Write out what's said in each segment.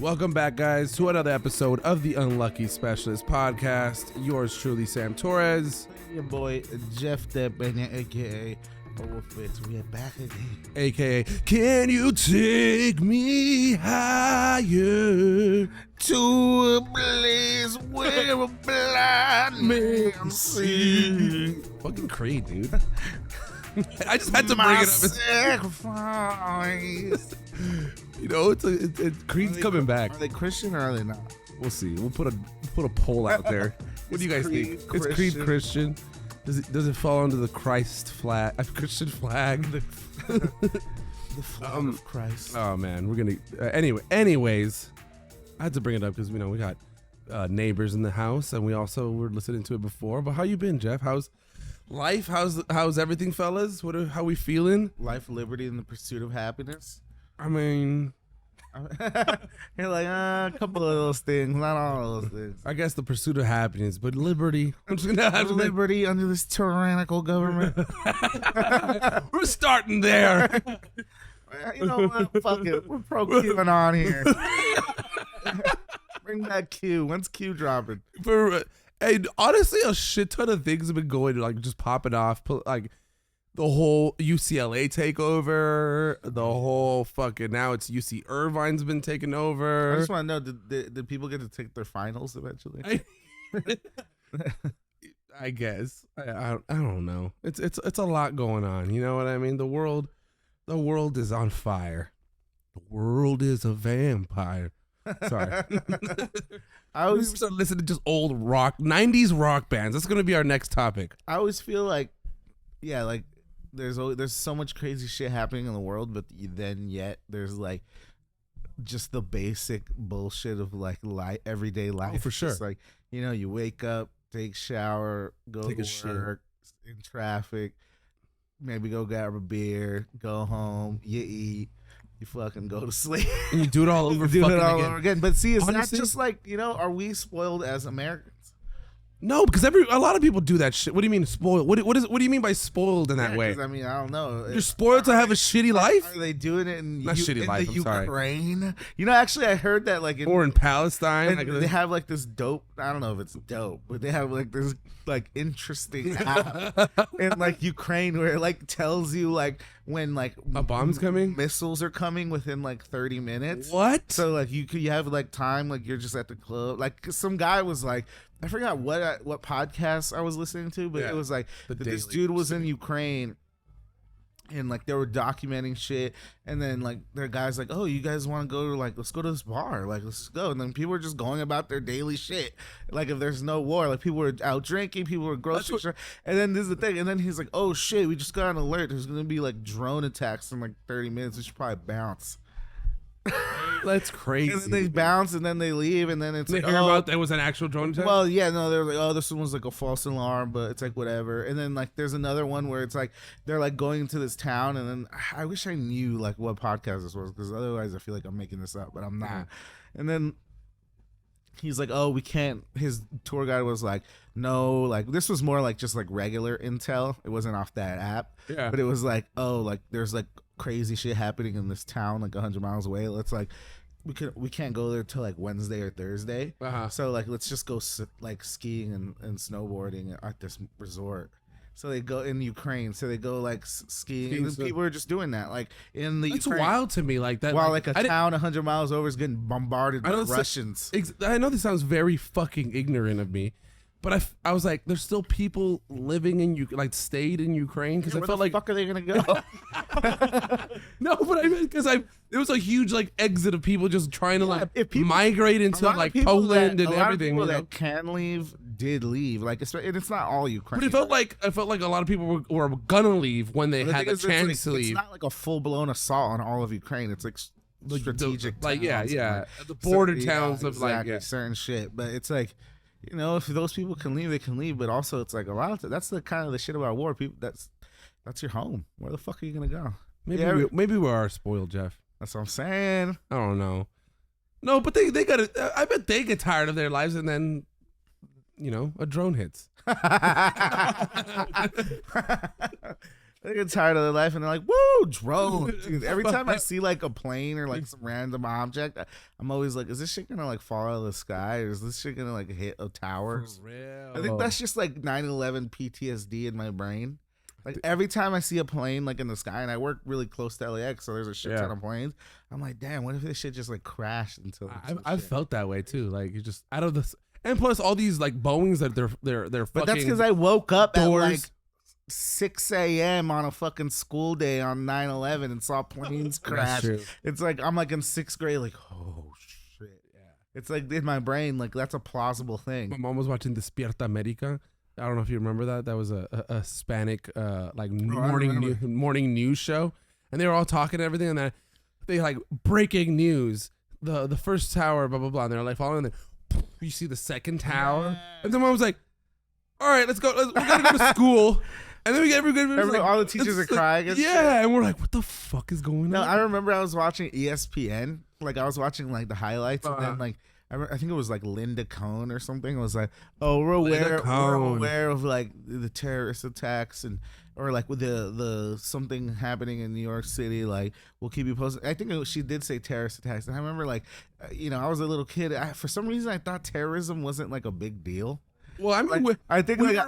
Welcome back, guys, to another episode of the Unlucky Specialist Podcast. Yours truly, Sam Torres. Your boy, Jeff Debenya, a.k.a. Overfits. We are back again. A.k.a. Can you take me higher? To a place where a blind man see. Fucking Creed, dude. I just had to bring it up. Sacrifice. You know, it's Creed's coming back. Are they Christian or are they not? We'll see. We'll put a poll out there. What do you guys think? It's Creed Christian. Does it fall under the Christ flag? Christian flag? The flag of Christ. Oh man, we're gonna. Anyways, I had to bring it up because we got neighbors in the house, and we also were listening to it before. But how you been, Jeff? How's life? How's everything, fellas? How we feeling? Life, liberty, and the pursuit of happiness. I mean, you're like a couple of those things, not all of those things. I guess the pursuit of happiness, but liberty. I'm just gonna have liberty under this tyrannical government. We're starting there. You know what? Fuck it. We're pro-QAnon here. Bring that Q. When's Q dropping? And honestly, a shit ton of things have been going, like just popping off, like the whole UCLA takeover, the whole fucking now it's UC Irvine's been taken over. I just want to know, did people get to take their finals eventually? I guess I don't know. It's a lot going on. You know what I mean? The world is on fire. The world is a vampire. Sorry. I always start listening to just old 90s rock bands. That's gonna be our next topic. I always feel like, yeah, like there's so much crazy shit happening in the world, but then yet there's like just the basic bullshit of like everyday life. Oh, for sure. Just like, you wake up, take a shower, take to work, in traffic, maybe go grab a beer, go home, you eat. You fucking go to sleep. And you do it all over over again. But see, is that just like, are we spoiled as Americans? No, because a lot of people do that shit. What do you mean spoiled? What do you mean by spoiled in that way? I mean, I don't know. You're spoiled to have a shitty life? Are they doing it in Not shitty life, the I'm Ukraine? sorry. Actually, I heard that like or in Palestine. They have like this dope, I don't know if it's dope, but they have like this like interesting app in like Ukraine where it like tells you like when like a bomb's coming, missiles are coming within like 30 minutes. What? So like you have like time, like you're just at the club. Like some guy was like, I forgot what podcast I was listening to, but it was like this dude was in Ukraine and like they were documenting shit, and then like their guys like, oh, you guys want to go to like, let's go to this bar, like let's go, and then people were just going about their daily shit, like if there's no war, like people were out drinking, people were grocery store, and then this is the thing, and then he's like, oh shit, we just got an alert, there's gonna be like drone attacks in like 30 minutes, we should probably bounce. That's crazy. And then they bounce and then they leave, and then it's they like, hear about there was an actual drone attack. Well, yeah, no, they're like, oh, this one was like a false alarm, but it's like whatever. And then like there's another one where it's like they're like going into this town, and then I wish I knew like what podcast this was, because otherwise I feel like I'm making this up, but I'm not. And then he's like, oh, we can't. His tour guide was like, no, like this was more like just like regular intel. It wasn't off that app, but it was like, oh, like there's like crazy shit happening in this town like 100 miles away. Let's like we can't go there till like Wednesday or Thursday. So like let's just go like skiing and snowboarding at this resort. So they go in Ukraine. So they go like skiing. And people are just doing that like in the It's Ukraine. Wild to me like that. While like a town 100 miles over is getting bombarded by Russians. I know this sounds very fucking ignorant of me, but I was like, there's still people living in stayed in Ukraine, because I felt like, where the fuck are they gonna go? No, but I meant because there was a huge like exit of people just trying to migrate into like Poland and everything. People that can leave did leave, like and it's not all Ukraine. But I felt like a lot of people were gonna leave when they had the chance to leave. It's not like a full blown assault on all of Ukraine. It's like strategic, like the border towns of certain shit. But it's like, if those people can leave, they can leave. But also, it's like a lot of that's the kind of the shit about war. People, that's your home. Where the fuck are you gonna go? Maybe we are spoiled, Jeff. That's what I'm saying. I don't know. No, but they got it. I bet they get tired of their lives, and then a drone hits. They get tired of their life and they're like, woo, drone. Dude, every time I see like a plane or like some random object, I'm always like, is this shit gonna like fall out of the sky, or is this shit gonna like hit a tower? For real. I think that's just like 9/11 PTSD in my brain. Like every time I see a plane like in the sky, and I work really close to LAX, so there's a shit ton of planes. I'm like, damn, what if this shit just like crashed into? I've felt that way too. Like you just out of the, and plus all these like Boeings that they're fucking. But that's because I woke up doors. at like 6 a.m. on a fucking school day on 9/11 and saw planes crash. It's like I'm like in 6th grade, like, oh shit. Yeah. It's like in my brain, like that's a plausible thing. My mom was watching Despierta America. I don't know if you remember that. That was a Hispanic like morning news show, and they were all talking and everything, and then they like breaking news, the first tower, blah blah blah, and they're like following. And then you see the second tower, and then mom was like, "All right, let's go. We gotta go to school." And then we get everybody like, all the teachers are crying. And and we're like, "What the fuck is going on?" No, I remember I was watching ESPN. Like I was watching like the highlights, and then like. I think it was like Linda Cohn or something. It was like, oh, we're aware of like the terrorist attacks or like with the something happening in New York City. Like we'll keep you posted. I think she did say terrorist attacks, and I remember like, I was a little kid. For some reason, I thought terrorism wasn't like a big deal. Well, I mean, like, I think we're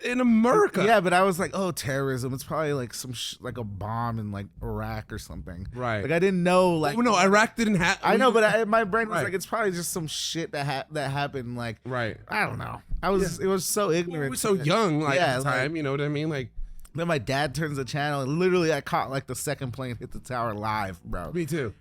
in America. Yeah, but I was like, oh, terrorism. It's probably like some like a bomb in like Iraq or something. Right. Like I didn't know. Like no, Iraq didn't have. I know, but my brain was like, it's probably just some shit that happened. Like, right. I don't know. It was so ignorant. We were so young, like at the time. You know what I mean? Like. Then my dad turns the channel, and literally I caught like the second plane hit the tower live, bro. Me too.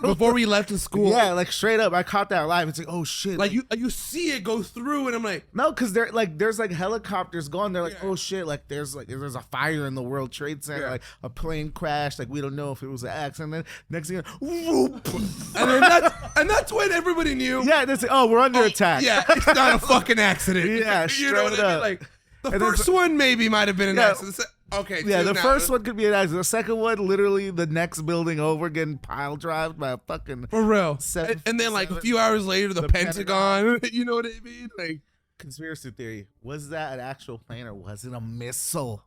Before we left to school. Yeah, like straight up, I caught that live. It's like, oh shit. Like you see it go through, and I'm like, no, because there's like helicopters going. They're like, oh shit, like there's a fire in the World Trade Center, like a plane crashed. Like we don't know if it was an accident. Then next thing, whoop. and that's when everybody knew. Yeah, that's like, oh, we're under attack. Yeah, it's not a fucking accident. Yeah, you know what I mean? Like. The first one maybe might have been an accident. Okay. Yeah, the first one could be an accident. The second one, literally the next building over getting pile drived by a fucking for real. And then like a few hours later, the Pentagon. You know what I mean? Like conspiracy theory. Was that an actual plane or was it a missile?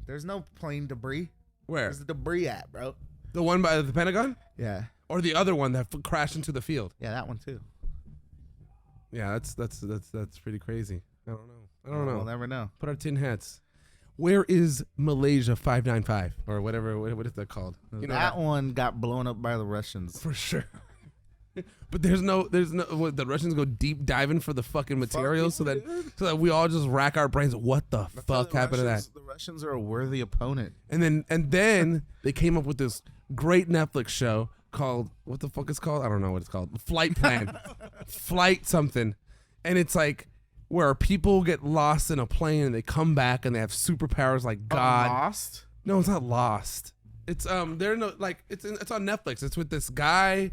There's no plane debris. Where's the debris at, bro? The one by the Pentagon? Yeah. Or the other one that crashed into the field? Yeah, that one too. Yeah, that's pretty crazy. I don't know. We'll never know. Put our tin hats. Where is Malaysia 595 or whatever? What is that called? That one got blown up by the Russians for sure. But there's no. The Russians go deep diving for the fucking materials so that we all just rack our brains. What the fuck happened to that? The Russians are a worthy opponent. And then they came up with this great Netflix show called what the fuck is called? I don't know what it's called. Flight Plan, Flight something, and it's like. Where people get lost in a plane and they come back and they have superpowers like God. Lost? No, it's not Lost. It's they're no like it's on Netflix. It's with this guy.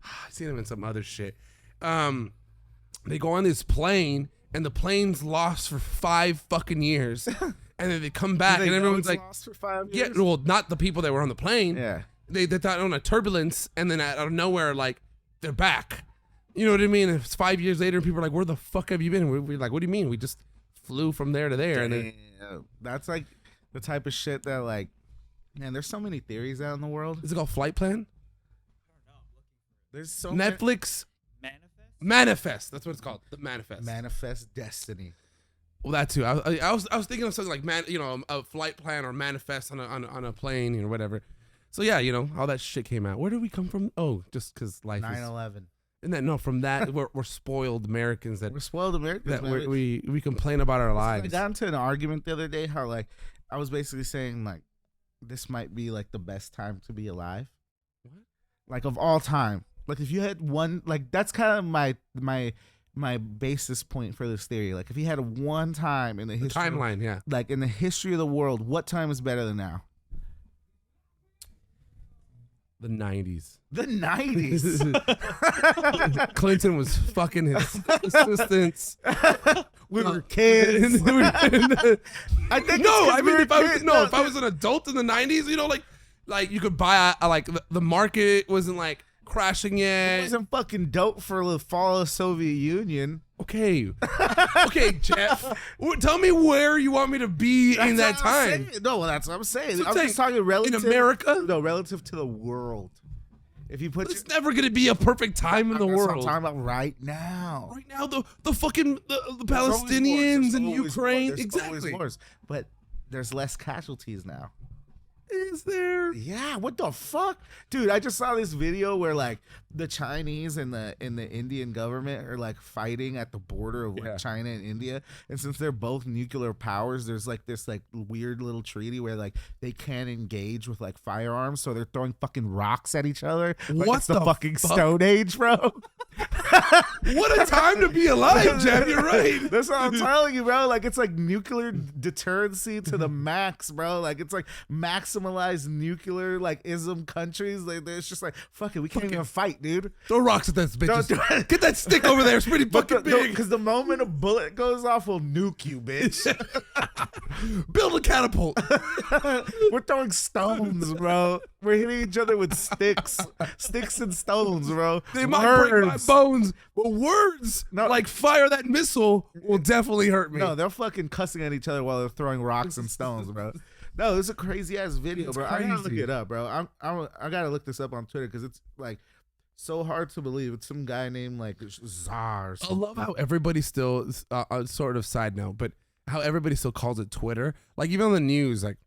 I've seen him in some other shit. They go on this plane and the plane's lost for 5 fucking years, and then they come back and everyone's like, lost for 5 years? Yeah, well, not the people that were on the plane. Yeah, they thought on a turbulence, and then out of nowhere, like they're back. You know what I mean? It's 5 years later, and people are like, "Where the fuck have you been?" We're like, "What do you mean? We just flew from there to there." And then, that's like the type of shit that, like, man, there's so many theories out in the world. Is it called Flight Plan? There's so Netflix Manifest. That's what it's called. The Manifest. Manifest Destiny. Well, that too. I was thinking of something like a flight plan or manifest on a plane or whatever. So yeah, all that shit came out. Where did we come from? Oh, just because life 9/11. And then from that we're spoiled Americans we're spoiled Americans that we complain about our lives. I got into an argument the other day how like I was basically saying like this might be like the best time to be alive. What? Like of all time. Like if you had one like that's kind of my basis point for this theory. Like if you had one time in the history timeline, like in the history of the world, what time is better than now? The 90s. The 90s. Clinton was fucking his assistants. We were kids. I think if I was an adult in the 90s, like you could buy like the market wasn't like crashing It yet. wasn't fucking dope for the fall of Soviet Union. Okay, okay, Jeff. Tell me where you want me to be in that That's what I'm time. saying. No, well, that's what I'm saying. So I'm just talking in relative America. No, relative to the world. If you put It's never gonna be a perfect time in the that's what I'm world. talking about right now. Right now, the fucking the There's always wars. Palestinians There's and always Ukraine. wars. There's always Exactly. wars. But there's less casualties now. Is there? Yeah, what the fuck, dude? I just saw this video where like the Chinese and the Indian government are like fighting at the border of like Yeah. China and India, and since they're both nuclear powers, there's like this like weird little treaty where like they can't engage with like firearms, so they're throwing fucking rocks at each other. Like, What it's the the fucking fuck? Stone Age, bro? What a time to be alive, Jeff. You're right. That's what I'm telling you, bro. Like it's like nuclear deterrency to the max, bro. Like it's like maximalized nuclear like ism countries. Like it's just like fuck it, we can't even fight, dude. Throw rocks at that bitch. Don't do it. Get that stick over there. It's pretty fucking big. Because the moment a bullet goes off, will nuke you, bitch. Build a catapult. We're throwing stones, bro. We're hitting each other with sticks and stones, bro. They might break my Words. bones, but words No. like fire that missile will definitely hurt me. No, they're fucking cussing at each other while they're throwing rocks and stones, bro. No, it's a crazy ass video, It's bro. I gotta look crazy. it up, bro. I gotta look this up on Twitter because it's like so hard to believe. It's some guy named like Czar. Or I something. love how everybody still, sort of side note, but how everybody still calls it Twitter. Like even on the news, like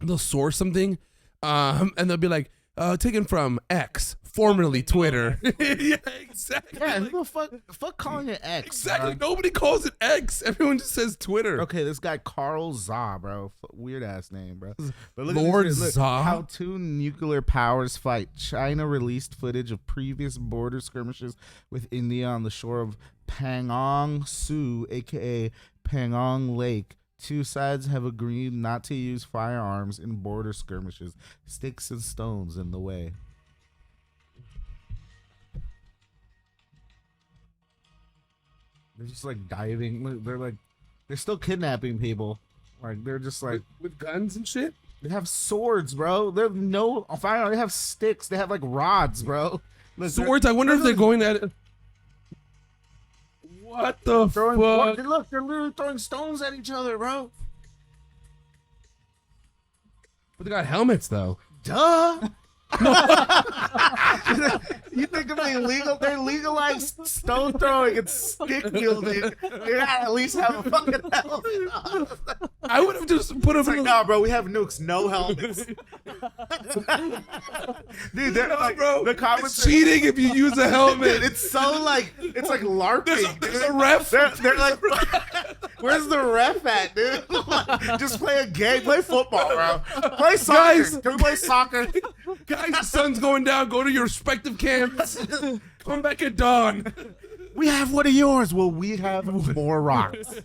they'll source something, and they'll be like, taken from X, formerly Twitter. Yeah, exactly. Yeah, who the fuck calling it X? Exactly. bro? Nobody calls it X. Everyone just says Twitter. Okay, this guy Carl Za, bro. Weird ass name, bro. But look Lord at this. Look, Za? how two nuclear powers fight. China released footage of previous border skirmishes with India on the shore of Pangong Su, aka Pangong Lake. Two sides have agreed not to use firearms in border skirmishes. Sticks and stones in the way. They're just like diving. Look, they're still kidnapping people. Like they're just like With guns and shit? they have swords, bro. They have no fire. They have sticks. They have like rods, bro. Look, Swords? I wonder if they're going at it. What the throwing. fuck? Look, they're literally throwing stones at each other, bro. But they got helmets, though. Duh. You think of the illegal? They're legalized stone throwing and stick wielding. They gotta at least have a fucking helmet. I would have just put them It's like, in nah, bro, we have nukes, no helmets. Dude, they're like, bro. the comments It's cheating if you use a helmet. Dude, it's so like, it's like LARPing. There's a ref. They're like, where's the ref at, dude? Just play a game, play football, bro. Play soccer. Guys. Can we play soccer? Guys, the sun's going down. Go to your respective camps. Come back at dawn. We have one of yours. Well, we have more rocks.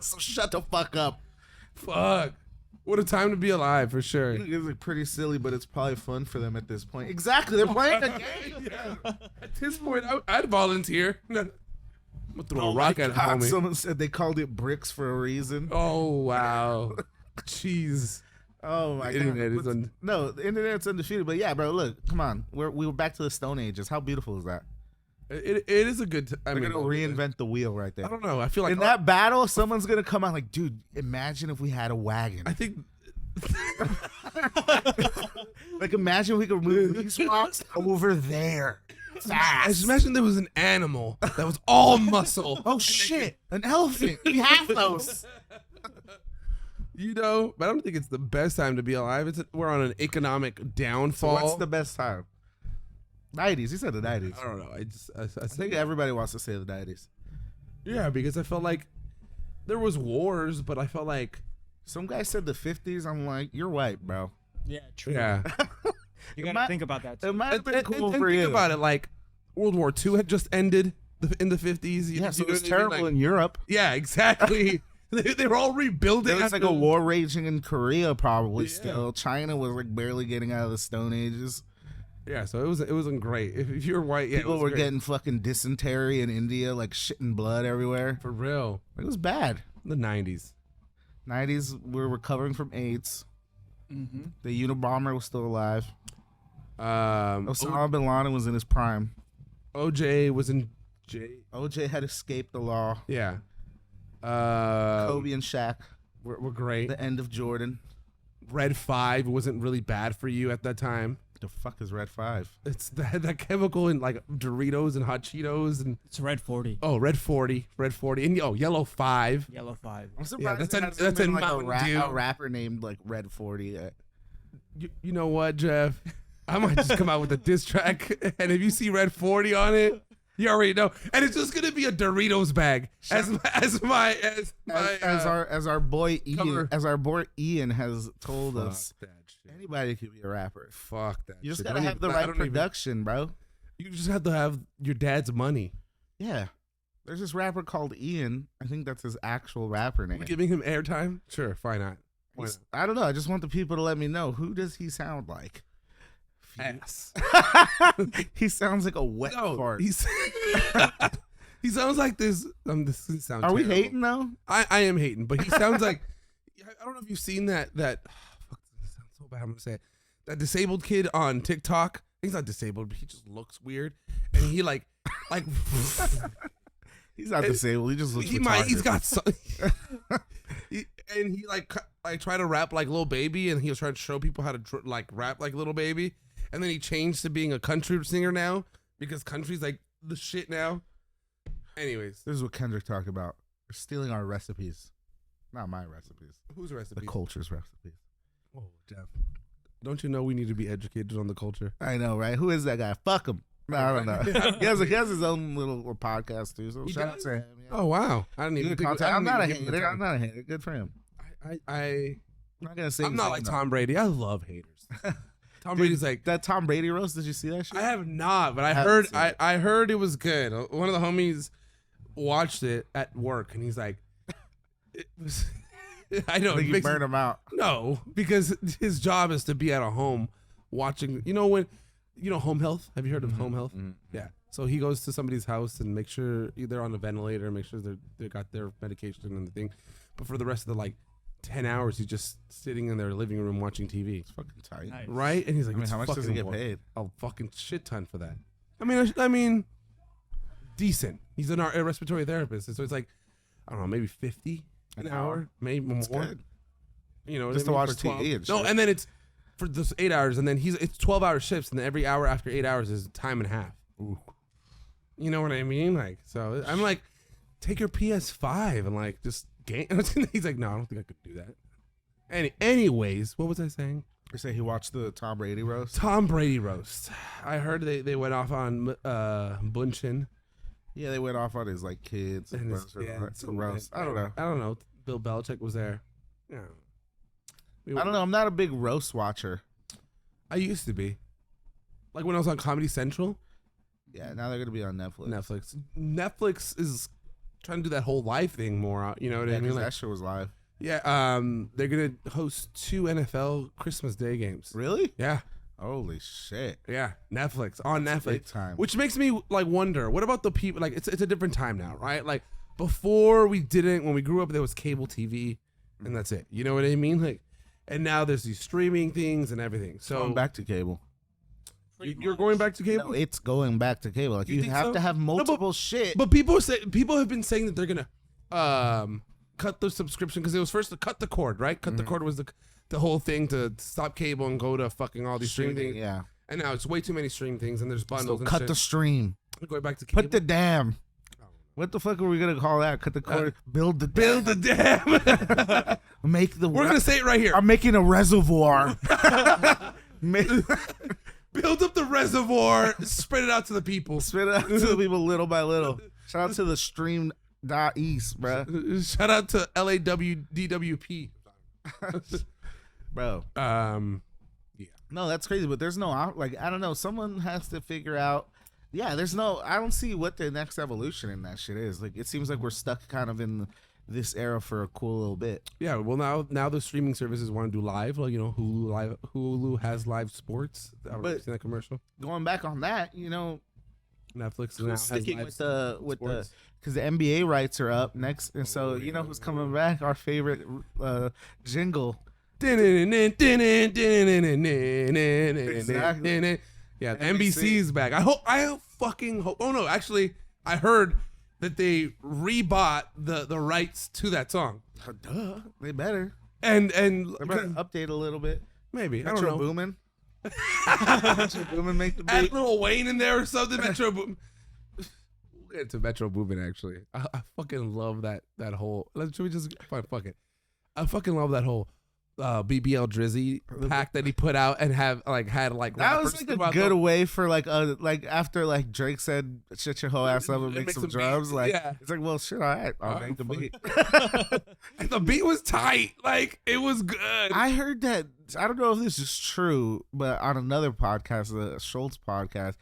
So shut the fuck up. Fuck. What a time to be alive, for sure. It's like pretty silly, but it's probably fun for them at this point. Exactly, they're playing a game. Yeah. At this point, I'd volunteer. I'm gonna throw Oh a my rock at God, homie. someone said they called it bricks for a reason. Oh, wow. Jeez. Oh my The internet God. is un- No, the internet's undefeated. But yeah, bro, look, come on. We were back to the Stone Ages. How beautiful is that? It is a good. I They're mean, gonna reinvent the wheel right I there. don't know. I feel like In that battle, someone's gonna come out like, dude, imagine if we had a wagon. I think Like, imagine if we could move these rocks over there. I Fast. just imagine there was an animal that was all muscle. Oh shit, an elephant. We have those. You know, but I don't think it's the best time to be alive. We're on an economic So downfall. what's the best time? 90s. He said the 90s. I don't know. I I think everybody wants to say the 90s. yeah, because I felt like there was wars, but I felt like Some guy said the 50s. I'm like, you're white, bro. Yeah, true. yeah. You It gotta might- think about that. It Too. might have been And cool think for you. about it, like World War II had just ended in the 50s. Yeah, so it was know what I mean? terrible Like, in Europe. yeah, exactly. they were all rebuilding. There was like after- a war raging in Korea, probably Yeah. still. China was like barely getting out of the Stone Ages. Yeah, so it wasn't great. If you're white, yeah, it People was were great. getting fucking dysentery in India, like shitting blood everywhere. for real. It was bad. The 90s. 90s, we're recovering from AIDS. Mm-hmm. The Unabomber was still alive. Osama bin Laden was in his prime. OJ was in OJ had escaped the law. Yeah. Kobe and Shaq. Were great. The end of Jordan. Red 5 wasn't really bad for you at that time. The fuck is Red 5? It's that chemical in like Doritos and Hot Cheetos and It's Red 40. oh, Red 40, and Yellow 5. Yellow 5. I'm surprised that's that's a like Mountain Dew. a rapper named like Red 40. You know what, Jeff? I might just come out with a diss track, and if you see Red 40 on it, you already know. And it's just gonna be a Doritos bag as our boy cover. Ian has told Fuck us. that shit. Anybody could be a rapper. Fuck that. You just shit. gotta have the right production, bro. You just have to have your dad's money. Yeah. There's this rapper called Ian. I think that's his actual rapper name. Giving him airtime? Sure, why not? I don't know. I just want the people to let me know, who does he sound like? Ass. He sounds like a wet fart. He sounds like this. This sounds. Are we terrible. hating though? I am hating, but he sounds like. I don't know if you've seen that. Fuck, this sounds so bad. I'm gonna say it. That disabled kid on TikTok. He's not disabled, but he just looks weird, and he like. He's not disabled. He just looks. He's got. And he like try to rap like Lil Baby, and he was trying to show people how to like rap like Lil Baby, and then he changed to being a country singer now because country's like the shit now. Anyways, this is what Kendrick talked about. They're stealing our recipes, not my recipes. Whose recipes? The culture's recipes. Oh, Jeff, don't you know we need to be educated on the culture? I know, right? Who is that guy? Fuck him. No, I don't know. he has his own little podcast too. So shout out to him. Yeah. Oh wow, I don't even. I'm not a hater. I'm not a hater. Good for him. I'm not gonna say. I'm not like Tom Brady. I love haters. Tom Brady's like that Tom Brady roast. Did you see that shit? I have not, but I heard it was good. One of the homies watched it at work, and he's like, it was. I know. You burn him out. No, because his job is to be at a home watching. You know home health. Have you heard of home health? Mm-hmm. Yeah. So he goes to somebody's house and make sure they're on a ventilator, make sure they got their medication and the thing. But for the rest of the 10 hours, he's just sitting in their living room watching TV. It's fucking tight, nice. Right? And he's like, how much does he get paid? A fucking shit ton for that. I mean, decent. He's a respiratory therapist, so it's like, I don't know, maybe 50 an hour, maybe more. Good. You know, just to watch TV and shit. No, and then it's for those 8 hours, and then it's 12-hour shifts, and then every hour after 8 hours is time and a half. Ooh. You know what I mean? Like, so I'm like, take your PS5 and just game. He's like, no, I don't think I could do that. Anyways, what was I saying? You say he watched the Tom Brady roast? Tom Brady roast. I heard they went off on Bunchin. Yeah, they went off on his kids and roast. I don't know. I don't know. Bill Belichick was there. Yeah. I don't know. I'm not a big roast watcher. I used to be. Like when I was on Comedy Central. Yeah, now they're gonna be on Netflix. Netflix is trying to do that whole live thing more. You know what I mean? That shit was live. Yeah. They're gonna host 2 NFL Christmas Day games. Really? Yeah. Holy shit. Yeah. Netflix on That's Netflix. big time. Which makes me wonder. What about the people? It's a different time now, right? Like before when we grew up, there was cable TV, and that's it. You know what I mean? And now there's these streaming things and everything. So going back to cable. You're going back to cable? No, it's going back to cable. You have to have multiple shit. But people have been saying that they're gonna cut the subscription because it was first to cut the cord, right? Cut the cord was the whole thing to stop cable and go to fucking all these streaming things. Yeah. And now it's way too many streaming things and there's bundles. So and cut shit. the stream. Going back to cable. Put the dam. What the fuck are we gonna call that? Cut the cord. Build the dam. We're gonna say it right here. I'm making a reservoir. Build up the reservoir, spread it out to the people. Spread it out to the people little by little. Shout out to the stream.east, bro. Shout out to LAWDWP. Bro. Yeah. No, that's crazy, but there's no I don't know. Someone has to figure out. Yeah, I don't see what the next evolution in that shit is. It seems like we're stuck kind of in this era for a cool little bit. Yeah, well now the streaming services want to do live, Hulu has live sports. I've seen that commercial. Going back on that, Netflix now sticking has with the because the NBA rights are up next, and so who's coming back? Our favorite jingle, Exactly. Yeah, NBC's back. I fucking hope. Oh no, actually, I heard that they rebought the rights to that song. Duh, they better. And They better update a little bit. maybe I Metro don't know. Boomin. Metro Boomin make the Add beat. Lil Wayne in there or something. Metro Boomin. We'll get into Metro Boomin actually. I fucking love that whole. Should we just fuck it? I fucking love that whole BBL Drizzy pack that he put out and had That was like a good way for like after like Drake said shut your whole ass up and make some drums. Like it's like, well shit, all right, I'll make the beat. And the beat was tight. Like it was good. I heard that, I don't know if this is true, but on another podcast, the Schultz podcast,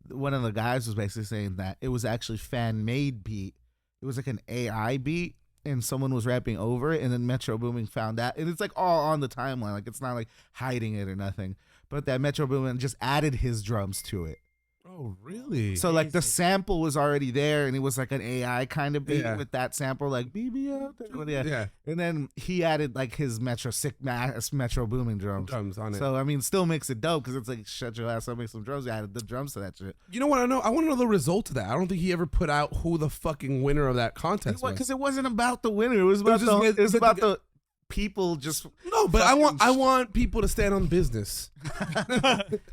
one of the guys was basically saying that it was actually fan made beat. It was like an AI beat. And someone was rapping over it, and then Metro Boomin found out, and it's like all on the timeline, like it's not like hiding it or nothing. But that Metro Boomin just added his drums to it. Oh, really? So like the sample was already there, and it was like an AI kind of beat with that sample, like BBL. Yeah. And then he added like his Metro Boomin drums on it. So I mean, still makes it dope because it's like shut your ass up, make some drums. He added the drums to that shit. You know what I know? I want to know the result of that. I don't think he ever put out who the fucking winner of that contest was. Because it wasn't about the winner. It was about the people just but I want people to stand on business,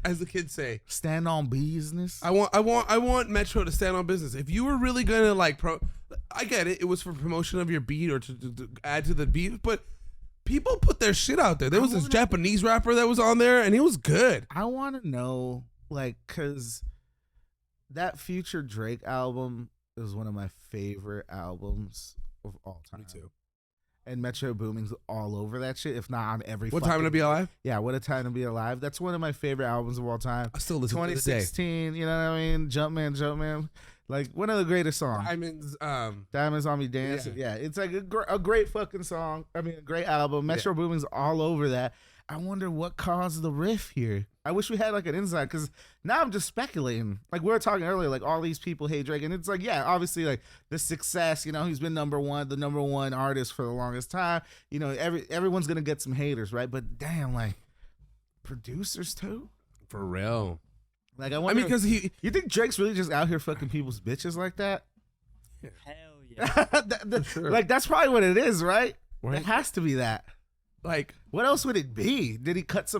as the kids say. Stand on business. I want Metro to stand on business. If you were really gonna like I get it. It was for promotion of your beat or to add to the beat, but people put their shit out there. There was this Japanese rapper that was on there, and he was good. I want to know, like, cause that Future Drake album is one of my favorite albums of all time. Me too. And Metro Boomin's all over that shit, if not on every. What Time to Be Alive? Yeah, What a Time to Be Alive. That's one of my favorite albums of all time. I still listen to it. 2016, you know what I mean? Jumpman. Like one of the greatest songs. Diamonds on Me Dancing. Yeah, it's like a great fucking song. I mean, a great album. Metro Boomin's all over that. I wonder what caused the riff here. I wish we had like an insight, because now I'm just speculating. Like we were talking earlier, like all these people hate Drake, and it's like, yeah, obviously like the success, you know, he's been the number one artist for the longest time. You know, everyone's gonna get some haters, right? But damn, like producers too. For real. Like I wonder, because you think Drake's really just out here fucking people's bitches like that? Hell yeah. Sure. Like that's probably what it is, right? It has to be that. Like, what else would it be? Did he cut?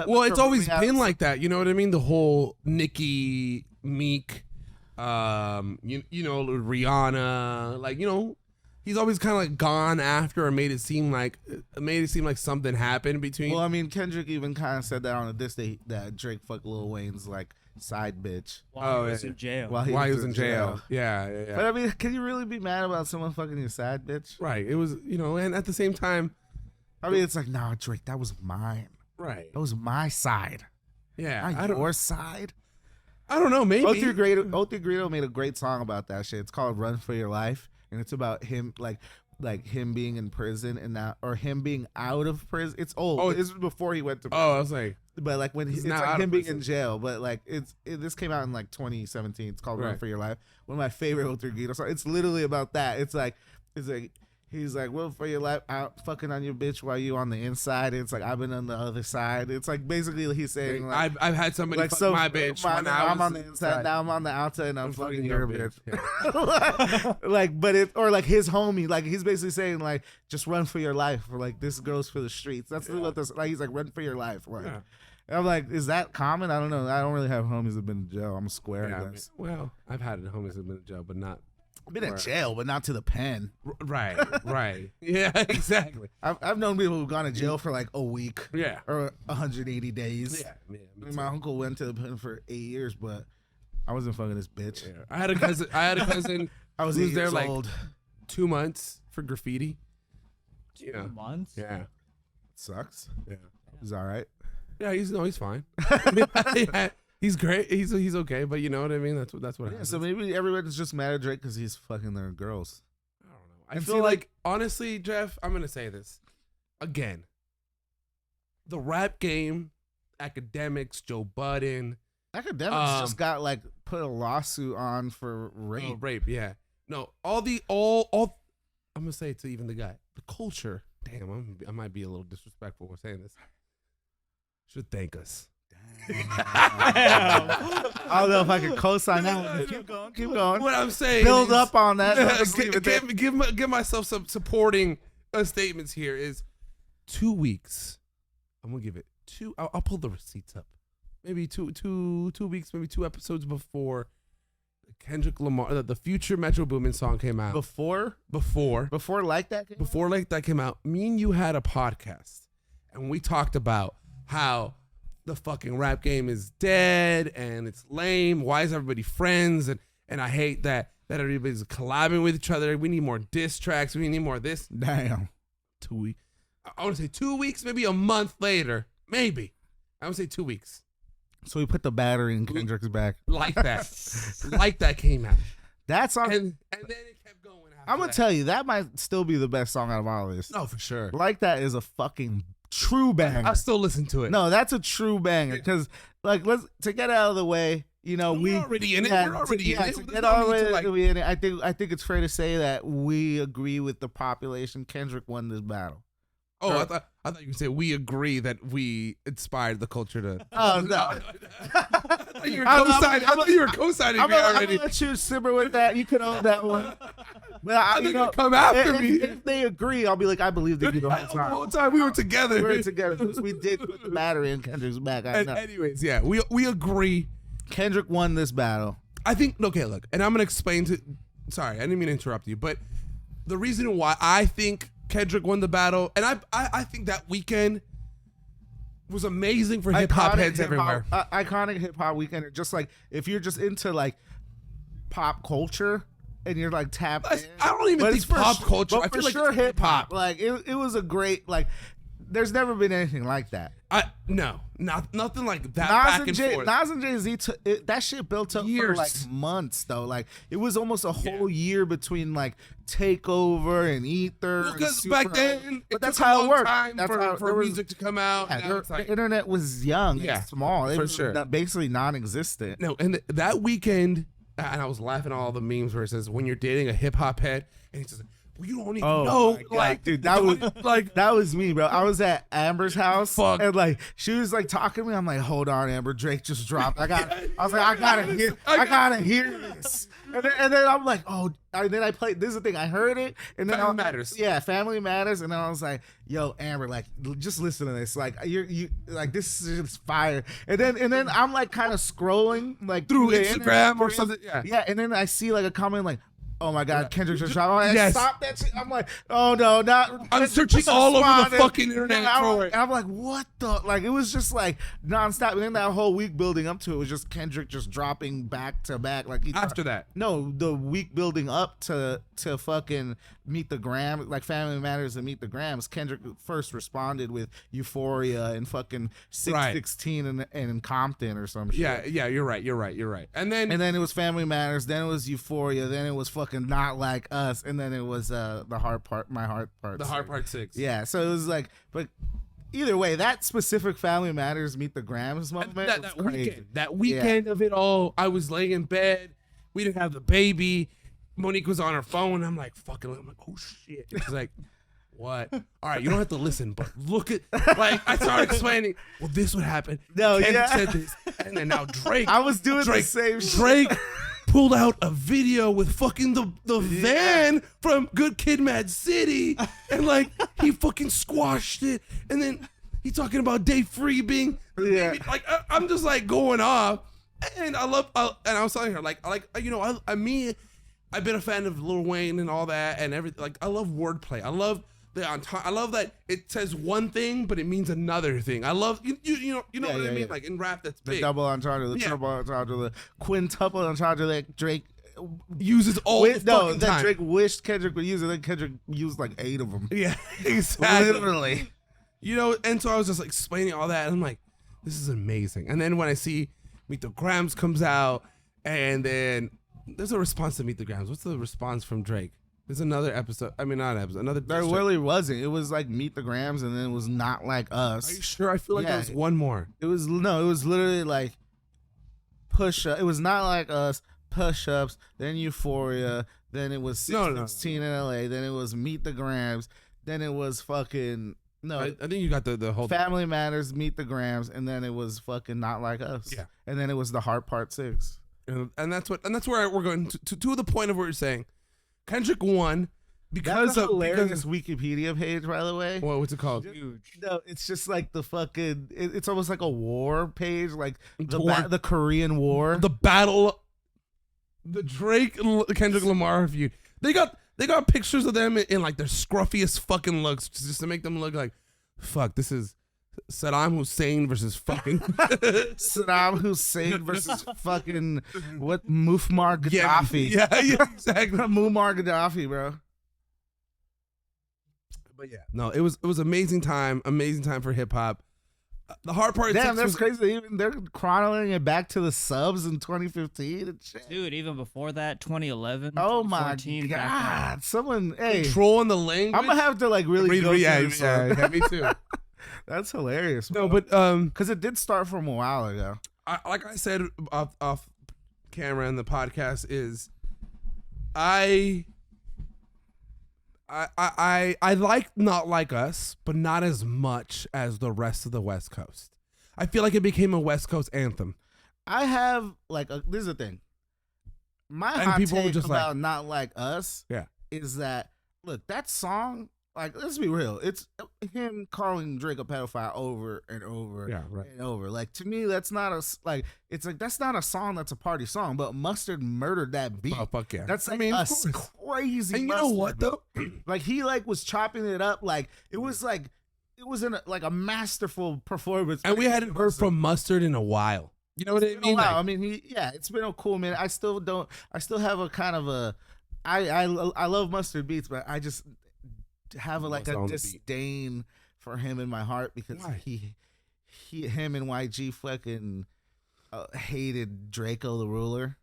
Well, it's always been like that. You know what I mean? The whole Nicki, Meek, you know, Rihanna. Like, you know, he's always kind of like gone after or made it seem like something happened between. Well, I mean, Kendrick even kind of said that on a diss that Drake fucked Lil Wayne's like side bitch while he was in jail. While he was in jail. Yeah. But I mean, can you really be mad about someone fucking your side bitch? Right. It was, you know, and at the same time. I mean, it's like, nah, Drake, that was mine. Right. That was my side. Yeah. Not your side. I don't know. Maybe. O3 Greedo made a great song about that shit. It's called Run for Your Life. And it's about him, like him being in prison and now, or him being out of prison. It's old. Oh, this was before he went to prison. Oh, I was like. But like when it's like him being in jail. But like this came out in like 2017. It's called Run for Your Life. One of my favorite O3 Greedo songs. It's literally about that. It's like. He's like, well, for your life, out fucking on your bitch while you on the inside. It's like, I've been on the other side. It's like, basically, he's saying, like, I've had somebody like, fuck my bitch. I'm on the inside, now I'm on the outside, and I'm fucking your bitch. Yeah. Like, but or like his homie, like, he's basically saying, like, just run for your life. Or like, this girl's for the streets. That's what this, like, he's like, run for your life. Like, I'm like, is that common? I don't know. I don't really have homies that have been in jail. I'm a square, I guess. Well, I've had homies that have been in jail, but not. I've been in jail, but not to the pen. Right. Yeah, exactly. I've known people who've gone to jail for like a week. Yeah. Or 180 days. Yeah. I mean, my uncle went to the pen for 8 years, but I wasn't fucking this bitch. Yeah. I had a cousin. I was there like old. 2 months for graffiti. 2 months? Yeah. It sucks. Yeah. He's all right. Yeah, he's fine. He's great. He's okay, but you know what I mean. That's what happens. So maybe everyone's just mad at Drake because he's fucking their girls. I don't know. I feel like honestly, Jeff, I'm gonna say this again. The rap game, academics, Joe Budden. Academics just got like put a lawsuit on for rape. Oh, rape, yeah. No, all. I'm gonna say it to even the guy. The culture Damn, I might be a little disrespectful for saying this. Should thank us. I don't know if I can co-sign that one. Keep going. What I'm saying, build up on that. Give myself some supporting statements here. Is 2 weeks. I'm gonna give it two. I'll pull the receipts up. Maybe two weeks, maybe 2 episodes before Kendrick Lamar, the Future Metro Boomin song came out. Before like that came out, me and you had a podcast, and we talked about how the fucking rap game is dead and it's lame. Why is everybody friends? And I hate that everybody's collabing with each other. We need more diss tracks. We need more of this. Damn. 2 weeks. I want to say 2 weeks, maybe a month later. Maybe. I would say 2 weeks. So we put the battery in Kendrick's back. Like that. Like that came out. That song. And then it kept going. I'm going to tell you, that might still be the best song out of all of this. No, for sure. Like that is a fucking true banger. I still listen to it. No, that's a true banger. Because, like, to get out of the way, we're already in it. We're already in it. To get all the way to be in it, I think it's fair to say that we agree with the population. Kendrick won this battle. Oh, I thought you could say we agree that we inspired the culture to. Oh no! I thought you were co-signing. I thought you were co-signing me already. I'm gonna let you simmer with that. You can own that one. But I think you come after me. If they agree, I'll be like, I believe they do the whole time. The whole time we were together. We were together. We did put the battery in Kendrick's back. Anyways, yeah, we agree. Kendrick won this battle. I think. Okay, look, and I'm gonna explain to. Sorry, I didn't mean to interrupt you, but the reason why I think Kendrick won the battle, and I think that weekend was amazing for hip hop heads everywhere. Iconic hip hop weekend. Just like if you're just into like pop culture and you're like tapped in. I don't even think pop culture. But I feel for like sure hip hop. Like it was a great like. There's never been anything like that. Nothing like that. Back and forth. Nas and Jay-Z, that shit built up for like months though. Like it was almost a whole year between like Takeover and Ether. Because back then, but that's how it worked. That's for music to come out. Yeah, the internet was young, and small, for sure, basically non-existent. No, and that weekend, and I was laughing at all the memes where it says when you're dating a hip hop head, and he says, well, you don't even know, like, dude, that was like that was me, bro. I was at Amber's house, and like she was like talking to me. I'm like, hold on, Amber, Drake just dropped. I was like, I gotta hear this. And then I'm like, oh, and then I played. This is the thing, I heard it, and then Family Matters. Yeah, Family Matters, and then I was like, yo, Amber, like, just listen to this. Like, you like this is just fire. And then I'm like kind of scrolling like through Instagram or something. Yeah, and then I see like a comment like, oh my God, Kendrick just dropped. I stopped that shit. I'm like, oh no, not. I'm searching all over the fucking internet for it. And I'm like, what the? Like, it was just like nonstop. And then that whole week building up to it was just Kendrick just dropping back to back. Like after that. No, the week building up to fucking Meet the Grams, like Family Matters and Meet the Grams. Kendrick first responded with Euphoria and fucking 616 and Compton or some shit. Yeah, you're right. And then it was Family Matters. Then it was Euphoria. Then it was fucking Not Like Us. And then it was the hard part, My Heart Part. The Hard Part 6. Yeah, so it was like, but either way, that specific Family Matters Meet the Grams moment. That weekend of it all, I was laying in bed. We didn't have the baby. Monique was on her phone. I'm like, fucking, I'm like, oh shit. And she's like, what? All right, you don't have to listen, but look at, like, I started explaining, well, this would happen. No, Kendrick said this. And then now Drake. I was doing the same shit. Drake pulled out a video with fucking the van from Good Kid, Mad City. And like, he fucking squashed it. And then he talking about Day Free being, like, I'm just like going off. And I was telling her, I've been a fan of Lil Wayne and all that and everything. Like, I love wordplay. I love that it says one thing but it means another thing. I love you know what I mean. Like in rap, that's the big. double entendre, the triple entendre, the quintuple entendre that Drake uses all the fucking time. Drake wished Kendrick would use it. Then Kendrick used like 8 of them. Yeah, exactly. Literally. And so I was just like explaining all that, and I'm like, this is amazing. And then when I see Meet the Grams comes out, and then there's a response to Meet the Grams. What's the response from Drake? There's another episode. I mean, not an episode. Another. There really wasn't. It was like Meet the Grams, and then it was Not Like Us. Are you sure? I feel like there was one more. It was literally like push up. It was Not Like Us, Push Ups, then Euphoria, then it was 16 in LA, then it was Meet the Grams, Then it was fucking no. I think you got the whole. Family Matters, Meet the Grams, and then it was fucking Not Like Us. Yeah. And then it was The Heart Part 6. And that's where we're going to the point of what you're saying. Kendrick won because That's a of hilarious Wikipedia page, by the way. what's it called? Huge. No, it's just like the fucking. It's almost like a war page, like War. the Korean War. The battle, the Drake Kendrick Lamar feud. They got pictures of them in like their scruffiest fucking looks, just to make them look like, fuck, this is Saddam Hussein versus fucking Saddam Hussein versus fucking what Muammar Gaddafi. Yeah, exactly. Muammar Gaddafi, bro. But yeah, no, it was amazing time for hip hop. The hard part. Damn, 6 that's was, crazy. Even they're chronicling it back to the subs in 2015 and shit. Dude, even before that, 2011. Oh my 2014, back god! Someone, hey, controlling the language. I'm gonna have to like really go yeah, through this song. yeah, me too. That's hilarious. No, Bro. but Because it did start from a while ago. like I said off camera in the podcast is, I like Not Like Us, but not as much as the rest of the West Coast. I feel like it became a West Coast anthem. I have like this is the thing. My And hot people were take just about like- Not Like Us Yeah. is that look, that song, like, let's be real, it's him calling Drake a pedophile over and over Yeah, right. and over. Like, to me, that's not it's like that's not a song that's a party song, but Mustard murdered that beat. Oh fuck yeah! That's like of a course. crazy. And you know Mustard, what bro. though? Like, he like was chopping it up like it was in like a masterful performance. And we hadn't heard from Mustard in a while. You know what I mean? Wow, I Like, mean, it's been a cool minute. I still have a kind of a, I love Mustard beats, but I just have a What's on the beat? disdain for him in my heart because Why? him and YG fucking hated Draco the Ruler.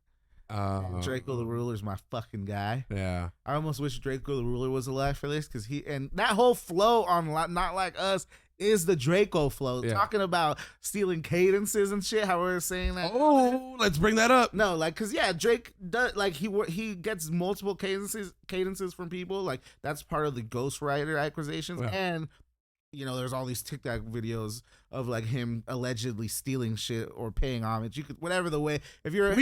Draco the Ruler's my fucking guy. Yeah. I almost wish Draco the Ruler was alive for this because and that whole flow on Not Like Us is the Draco flow. Yeah. Talking about stealing cadences and shit, how we were saying that. Oh, let's bring that up. No, like, cause yeah, Drake does like he gets multiple cadences from people. Like, that's part of the ghostwriter accusations. Yeah. And there's all these TikTok videos of like him allegedly stealing shit or paying homage. You could whatever the way if you're Yeah,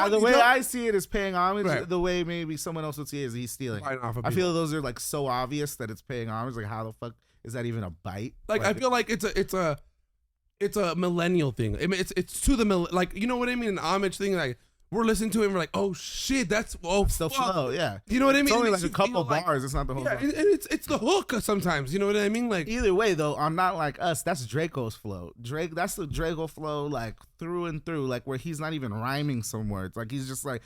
the way I see it is paying homage. Right. The way maybe someone else would see it is he's stealing. Bite off of I people. feel those are like so obvious that it's paying homage. Like, how the fuck is that even a bite? Like, I feel like it's a millennial thing. I mean, it's to the like, you know what I mean? An homage thing. Like, we're listening to it and we're like, oh shit, that's it's the fuck. flow. Yeah, You know what I mean? it's only It like makes a you couple feel like- bars. It's not the whole Yeah, song. and it's the hook sometimes. You know what I mean? Like, Either way, though, I'm Not Like Us. That's Draco's flow. That's the Draco flow, like through and through, like where he's not even rhyming some words. Like, he's just like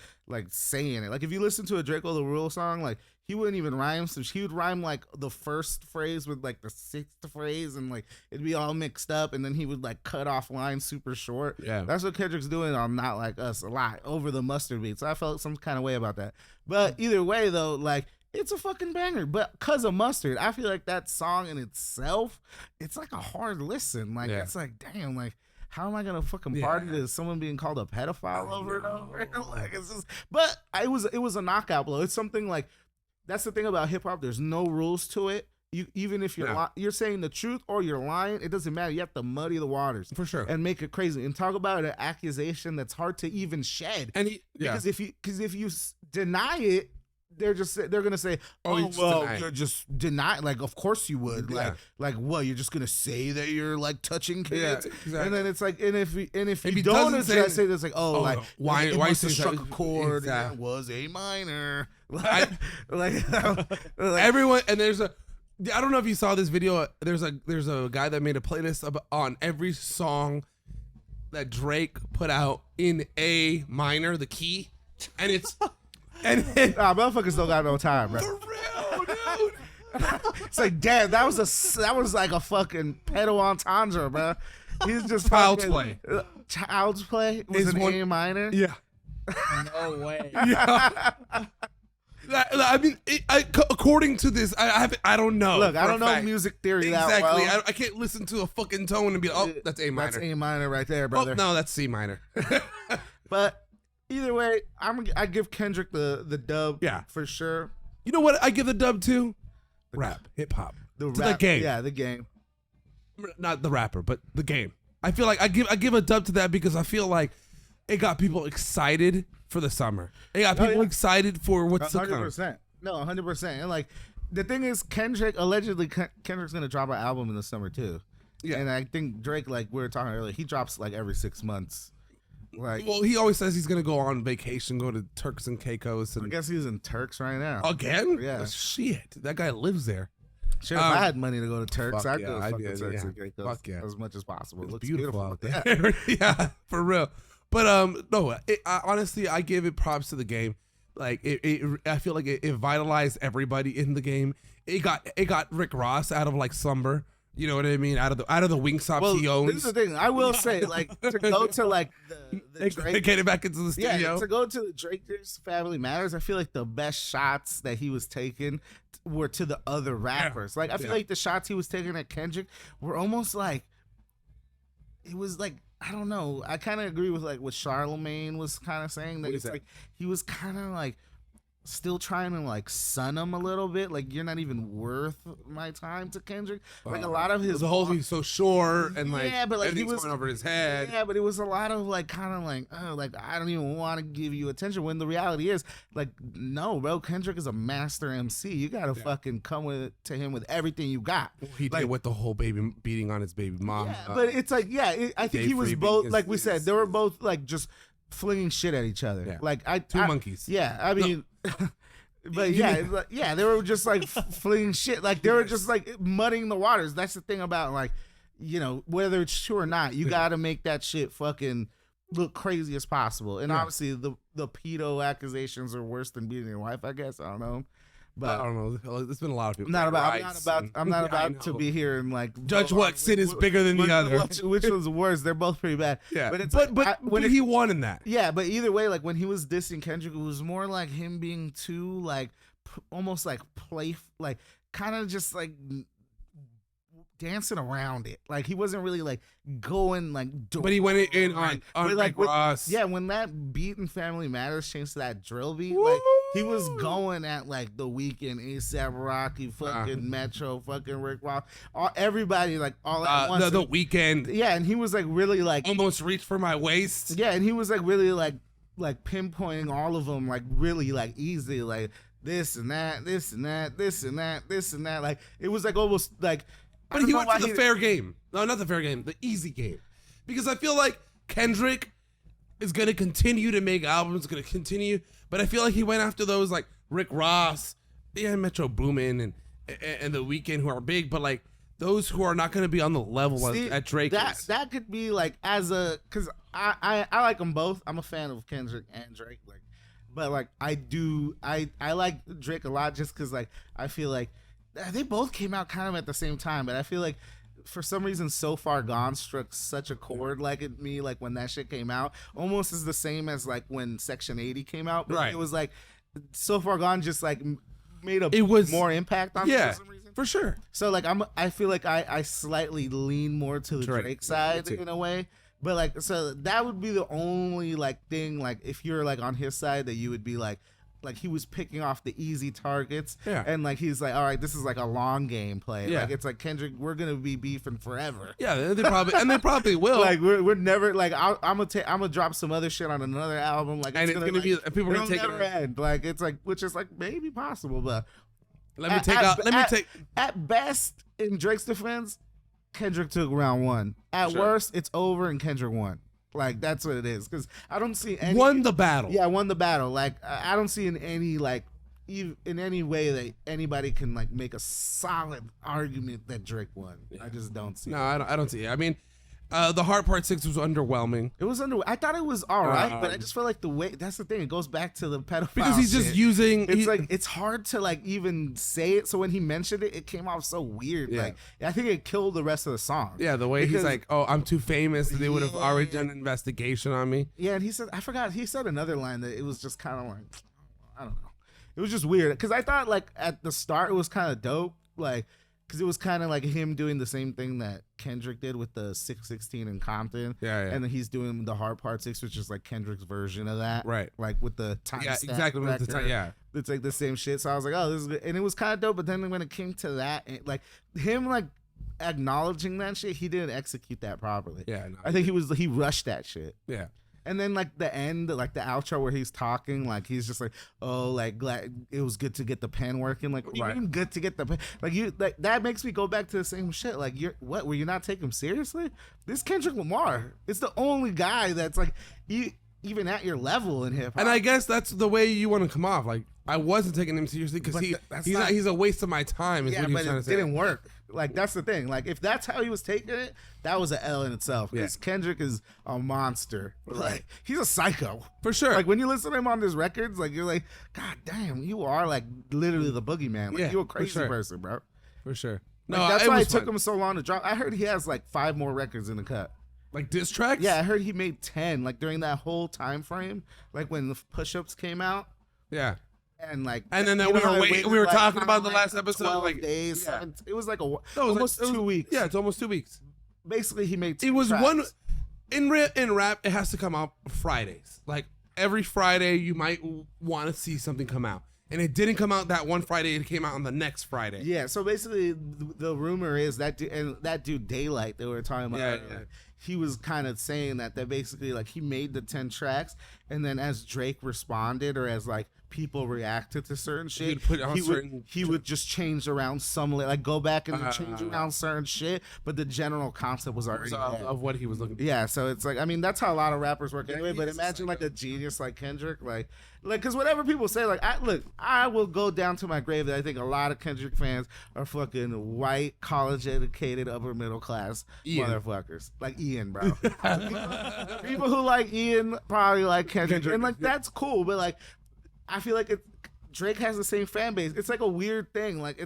saying it. Like, if you listen to a Draco the Rule song, like, he wouldn't even rhyme. So he would rhyme like the first phrase with like the sixth phrase, and like it'd be all mixed up, and then he would like cut off lines super short. Yeah. That's what Kendrick's doing on Not Like Us a lot over the Mustard beat. So I felt some kind of way about that. But either way, though, like, it's a fucking banger. But because of Mustard, I feel like that song in itself, it's like a hard listen. Like, Yeah. it's like, damn, like, how am I gonna fucking party to someone being called a pedophile over and over? Like, it's just, but it was a knockout blow. It's something like, that's the thing about hip hop. There's no rules to it. Even if you're saying the truth or you're lying, it doesn't matter. You have to muddy the waters for sure. and make it crazy and talk about an accusation that's hard to even shed. And Because if you deny it, they're gonna say, you you're just deny. Like, of course you would. Yeah. Like what? You're just gonna say that you're like touching kids, exactly. and then it's like, and if he you don't doesn't address say- it, it's like, like why it you must have say struck a that? chord. Exactly. And it was a minor. I- like everyone, and I don't know if you saw this video. There's a guy that made a playlist on every song that Drake put out in A minor, the key, and it's motherfuckers don't got no time, bro. for real, dude. It's like, damn, that was like a fucking pedo entendre, bro. He's just Child's fucking- Play. Child's Play was Is an one- A minor. Yeah. No way. Yeah. I mean, according to this, I don't know. Look, I for a don't know fact. music theory that Exactly. well. I can't listen to a fucking tone and be like, oh, that's A minor. That's A minor right there, Oh, brother. no, that's C minor. But either way, I give Kendrick the dub. Yeah. for sure. You know what I give the dub to? rap, hip hop, The to rap, the game. Yeah, the game. Not the rapper, but the game. I feel like I give a dub to that because I feel like it got people excited for the summer. It got people excited for what's to come. 100%. No, 100%. And like the thing is, Kendrick's gonna drop an album in the summer too. Yeah. And I think Drake, like we were talking earlier, he drops like every 6 months. Like, Well, he always says he's gonna go on vacation, go to Turks and Caicos, I and guess he's in Turks right now. again. Yeah. Shit, that guy lives there. Shit, if I had money to go to Turks, fuck I'd yeah, go to I'd fucking be- Turks yeah. and Caicos Fuck yeah. as much as possible. It It's looks beautiful out Yeah. there. Yeah, for real. But no, honestly, I give it props to the game. Like I feel like it vitalized everybody in the game. It got Rick Ross out of like slumber. You know what I mean? Out of the Wingstops he owns. This is the thing. I will say, like, to go to like the Drake, Getting back into the studio. yeah, to go to the Drake's Family Matters. I feel like the best shots that he was taking were to the other rappers. Like, I feel like the shots he was taking at Kendrick were almost like it was like. I don't know. I kind of agree with like what Charlemagne was kind of saying that What it's is that? like he was kind of like still trying to like sun him a little bit. Like you're not even worth my time to Kendrick. Like a lot of his the whole thing so short and like Yeah, but, like, he everything's was- going over his head. Yeah, but it was a lot of like kind of like, oh, like I don't even want to give you attention. When the reality is, like, no, bro, Kendrick is a master MC. You gotta fucking come to him with everything you got. He Like- did with the whole baby beating on his baby mom. Yeah, but it's like, I think he was Freebie both, is- like we is- said, they were both like just flinging shit at each other. Yeah. Like Two monkeys. Yeah, I mean. But yeah, they were just like flinging shit. Like they were just like muddying the waters. That's the thing about like, you know, whether it's true or not, you got to make that shit fucking look crazy as possible. And obviously the pedo accusations are worse than beating your wife, I guess. I don't know. But I don't know. There's been a lot of people. I'm not Yeah, I about to know. be here and like Judge what sin is bigger than the other. Which was worse? They're both pretty bad. Yeah, but it's but when he won in that. yeah, but either way, like when he was dissing Kendrick, it was more like him being too like almost like play, like kind of just like dancing around it. Like he wasn't really like going like. But he went in on But, like, Rick Ross. Yeah, when that beat in Family Matters changed to that drill beat, like he was going at like The Weeknd, A$AP Rocky, fucking Metro, fucking Rick Ross, everybody like all at once. the weekend Yeah, and he was like really like almost reached for my waist. yeah, and he was like really like pinpointing all of them like really like easy, like this and that, this and that, this and that, this and that. Like it was like almost like. But he went to the fair game. No, not the fair game. The easy game. Because I feel like Kendrick is going to continue to make albums, going to continue. But I feel like he went after those like Rick Ross, Metro Boomin, and The Weeknd, who are big, but like those who are not going to be on the level at Drake is. That could be like because I like them both. I'm a fan of Kendrick and Drake. Like, but like I like Drake a lot just because like I feel like they both came out kind of at the same time, but I feel like for some reason So Far Gone struck such a chord like at me, like when that shit came out, almost is the same as like when Section 80 came out, but Right. it was like So Far Gone just like made more impact on me Yeah, for some reason. for sure. So like I feel like I slightly lean more to the Drake side too. in a way. But like so that would be the only like thing like if you're like on his side that you would be like he was picking off the easy targets. Yeah. And like he's like, all right, this is like a long game play. Yeah. Like it's like Kendrick, we're gonna be beefing forever. Yeah, they probably will. Like we're never like I'm gonna drop some other shit on another album. Like And it's gonna be people are gonna take never it. end. Like it's like which is like maybe possible, but Let me take. at best, in Drake's defense, Kendrick took round one. At worst, it's over and Kendrick won. Like that's what it is. Because I don't see any Won the battle. Yeah, won the battle. Like I don't see in any like in any way that anybody can like make a solid argument that Drake won. Yeah. I just don't see. No, I don't see it. I mean, the Hard Part 6 was underwhelming. It was I thought it was all right, but I just feel like the way that's the thing. It goes back to the pedophile Because he's just shit. using. It's like it's hard to like even say it. So when he mentioned it, it came off so weird. Yeah. Like I think it killed the rest of the song. Yeah, the way he's Because- like, "Oh, I'm too famous. They would have already done an investigation on me." Yeah, and he said another line that it was just kind of like I don't know. It was just weird because I thought like at the start it was kind of dope. Like because it was kind of like him doing the same thing that Kendrick did with the 616 in Compton. Yeah, yeah. And then he's doing the Hard Part 6, which is like Kendrick's version of that. Right. Like with the time. Yeah, exactly. With the time, yeah. It's like the same shit. So I was like, oh, this is good. And it was kind of dope. But then when it came to that, like him like acknowledging that shit, he didn't execute that properly. Yeah. No, I think he rushed that shit. Yeah. And then like the end, like the outro where he's talking, like he's just like, oh, like glad it was good to get the pen working. Like, what do you mean good to get the pen? Like you, like that makes me go back to the same shit. Like were you not taking him seriously? This Kendrick Lamar, it's the only guy that's like even at your level in hip hop. And I guess that's the way you want to come off. Like I wasn't taking him seriously because he's a waste of my time. Is what he was trying to say. Didn't work. Like that's the thing. Like if that's how he was taking it, that was an L in itself. Because Kendrick is a monster. Like he's a psycho for sure. Like when you listen to him on his records, like you're like, God damn, you are like literally the boogeyman. Like you're a crazy person, bro. For sure. No, like, that's why it took him so long to drop. I heard he has like 5 more records in the cut. Like diss tracks? Yeah, I heard he made 10 like during that whole time frame, like when the push-ups came out. Yeah. And like, and then we were talking about the last episode, like days. Yeah. It was like almost 2 weeks. Yeah, it's almost 2 weeks. Basically, he made. It was tracks. one in rap. It has to come out Fridays. Like every Friday, you might want to see something come out, and it didn't come out that one Friday. It came out on the next Friday. Yeah. So basically, the rumor is that that dude Daylight that we were talking about. Yeah. He was kind of saying that basically like he made the 10 tracks, and then as Drake responded or as like people reacted to certain shit, he would just change around some, like go back and change around certain shit, but the general concept was already of what he was looking for. Yeah, so it's like, I mean, that's how a lot of rappers work anyway, but imagine like a genius like Kendrick, like because whatever people say, like I will go down to my grave that I think a lot of Kendrick fans are fucking white, college educated, upper middle class motherfuckers, like Ian, bro. People who like Ian probably like Kendrick, and like that's cool, but like I feel like Drake has the same fan base. It's like a weird thing. Like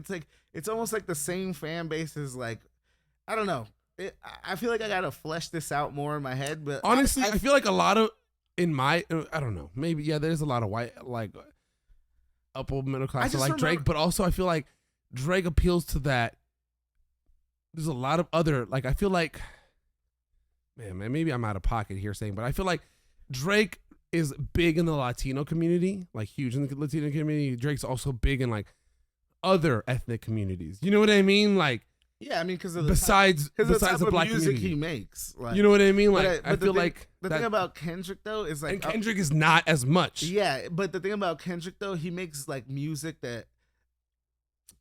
it's almost like the same fan base as like, I don't know. I feel like I gotta flesh this out more in my head. But honestly, I feel like a lot of I don't know. Maybe there's a lot of white like upper middle class like Drake, but also I feel like Drake appeals to that. There's a lot of other like I feel like, man, maybe I'm out of pocket here saying, but I feel like Drake is big in the Latino community, like huge in the Latino community. Drake's also big in like other ethnic communities. You know what I mean? Like, yeah, I mean, because of besides the black music community he makes. Like, you know what I mean? Like, but I feel like the thing about Kendrick though is like, and Kendrick is not as much. Yeah, but the thing about Kendrick though, he makes like music that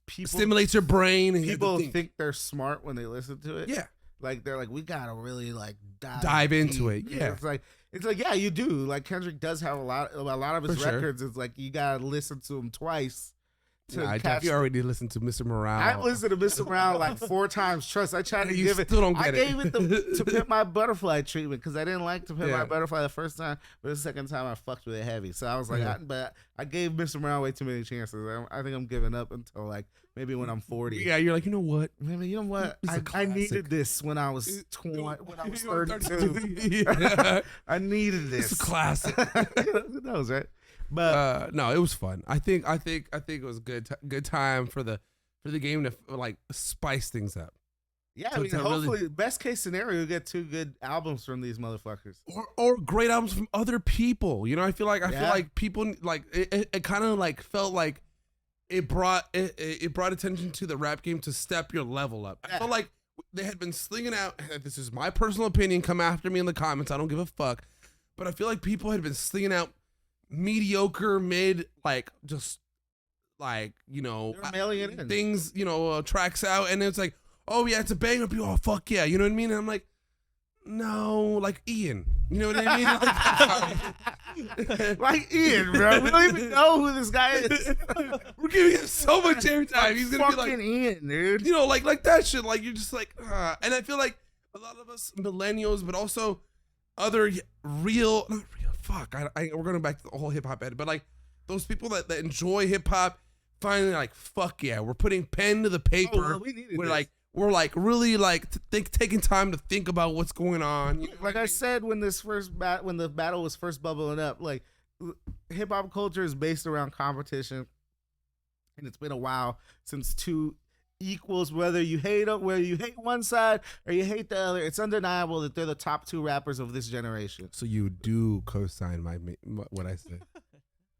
people stimulates your brain, and people think they're smart when they listen to it. Yeah, like they're like, we gotta really like dive into it. Yeah, it's like yeah, you do. Like Kendrick does have a lot of his records. It's like you gotta listen to them twice. You already listened to Mr. Morale. I listened to Mr. Morale like 4 times. Trust, I tried to give it. Still don't get I gave it to Pimp My Butterfly treatment because I didn't like to Pimp My Butterfly the first time, but the second time I fucked with it heavy. So I was like, but I gave Mr. Morale way too many chances. I think I'm giving up until like maybe when I'm 40. Yeah, you're like, you know what? Maybe you know what? I needed this when I was 20, when I was 32. I needed this. It's a classic. Who knows, right? But no, it was fun. I think it was good time for the game to like spice things up. Yeah, I mean, hopefully, best case scenario, we get 2 good albums from these motherfuckers, or great albums from other people. You know, I feel like people like it kind of like felt like it brought attention to the rap game to step your level up. I felt like they had been slinging out. This is my personal opinion. Come after me in the comments. I don't give a fuck. But I feel like people had been slinging out mediocre, mid, like just like, you know, things, you know, tracks out, and it's like, oh yeah, it's a banger. People, oh fuck yeah, you know what I mean? And I'm like, no, like Ian, you know what I mean? Like Ian, bro. We don't even know who this guy is. We're giving him so much airtime. He's gonna be like Ian, dude. You know, like that shit. Like you're just like, and I feel like a lot of us millennials, but also other not real. Fuck, we're going back to the whole hip hop ed, but like those people that enjoy hip hop, finally like, fuck yeah, we're putting pen to the paper. Oh, well, we're like really like taking time to think about what's going on. You know like I said when when the battle was first bubbling up, like hip hop culture is based around competition, and it's been a while since 2 equals whether you hate one side or you hate the other. It's undeniable that they're the top 2 rappers of this generation. So you do co-sign what I said.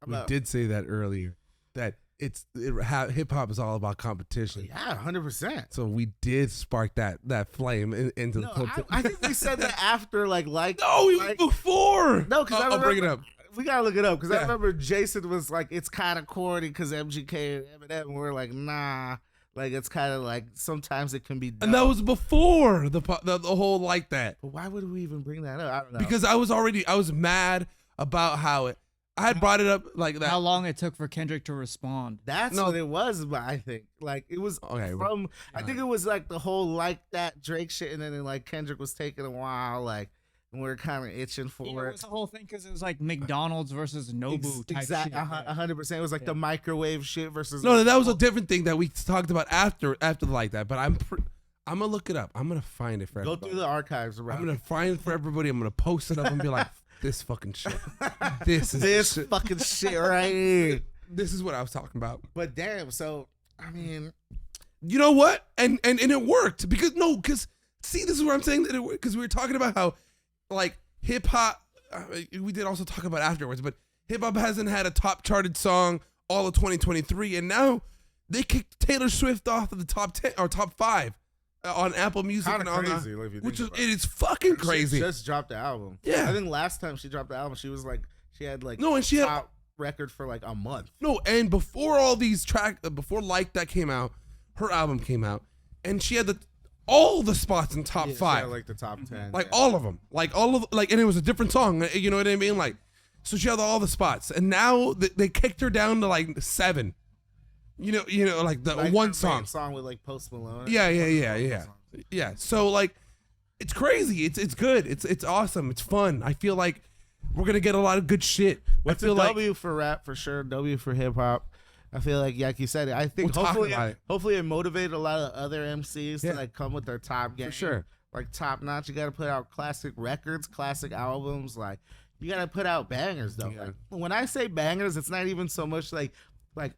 We did say that earlier, that hip hop is all about competition. Yeah, 100%. So we did spark that flame into the culture. I think we said that after like no, before. No, because I'll bring it up. We gotta look it up because Yeah. I remember Jason was like, "It's kind of corny because MGK and Eminem." And we're like, "Nah." Like it's kind of like sometimes it can be dumb. And that was before the whole like that. But why would we even bring that up? I don't know. Because I was mad about how I had brought it up like that. How long it took for Kendrick to respond? That's what it was, but I think like it was Okay, from I think it was like the whole like that Drake shit, and then like Kendrick was taking a while, like and we are kind of itching for Yeah, it. it was the whole thing because it was like McDonald's versus Nobu type Exactly, shit. 100%. It was like the microwave shit versus No, that was a different thing that we talked about after like that. But I'm gonna look it up. I'm gonna find it for Go everybody. through the archives. Bro. I'm gonna find it for everybody. I'm gonna post it up and be like, this fucking shit. This is this shit. fucking shit right here. This is what I was talking about. But damn, so I mean, You know what? And it worked because see, this is where I'm saying that it worked because we were talking about how like hip hop. We did also talk about afterwards, but hip hop hasn't had a top charted song all of 2023, and now they kicked Taylor Swift off of the top 10 or top 5 on Apple Music kind and of on crazy, like, if you which think is about it is fucking She crazy. just dropped the album. Yeah. I think last time she dropped the album, she was like she had like No, and she had- top record for like a month. No, and before all these before Like That came out, her album came out, and she had all the spots in top Yeah, she 5. had, like the top 10. Like all of them, and it was a different song. You know what I mean? Like, so she had all the spots, and now they kicked her down to like 7. You know, like the like one her song. main song with like Post Malone. Yeah. So like, it's crazy. It's good. It's awesome. It's fun. I feel like we're gonna get a lot of good shit. What's I feel a like W for rap for sure? W for hip hop. I feel like you said it. I think We'll talk about it. hopefully it motivated a lot of other MCs Yeah. to like come with their top game. for sure. Like top notch. You got to put out classic records, classic albums. Like you got to put out bangers though. Yeah. Like, when I say bangers, it's not even so much like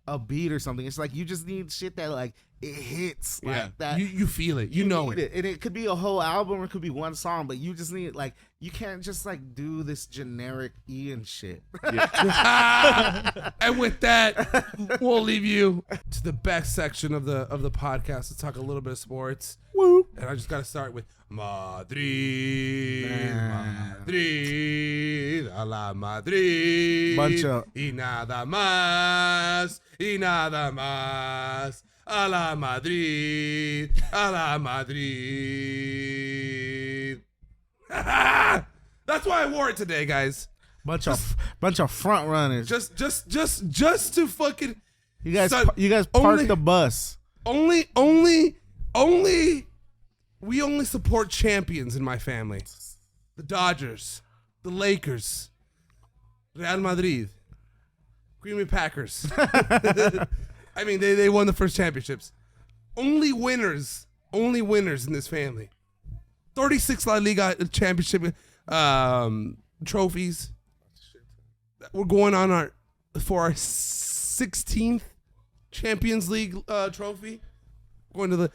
a beat or something. It's like you just need shit that like it hits like that. You feel it. You know need it. And it could be a whole album or it could be one song, but you just need like you can't just like do this generic Ian shit. And with that, we'll leave you to the best section of the podcast. Let's talk a little bit of sports. Woo. And I just got to start with Madrid, Madrid, a la Madrid. Bunch of- Y nada más, a la Madrid, a la Madrid. That's why I wore it today, guys. Bunch of front runners. Just to fucking You guys Son, parked only- the bus. only we only support champions in my family. The Dodgers, the Lakers, Real Madrid, Green Bay Packers. I mean, they won the first championships. Only winners in this family. 36 La Liga championship trophies. We're going on for our 16th Champions League trophy. Going to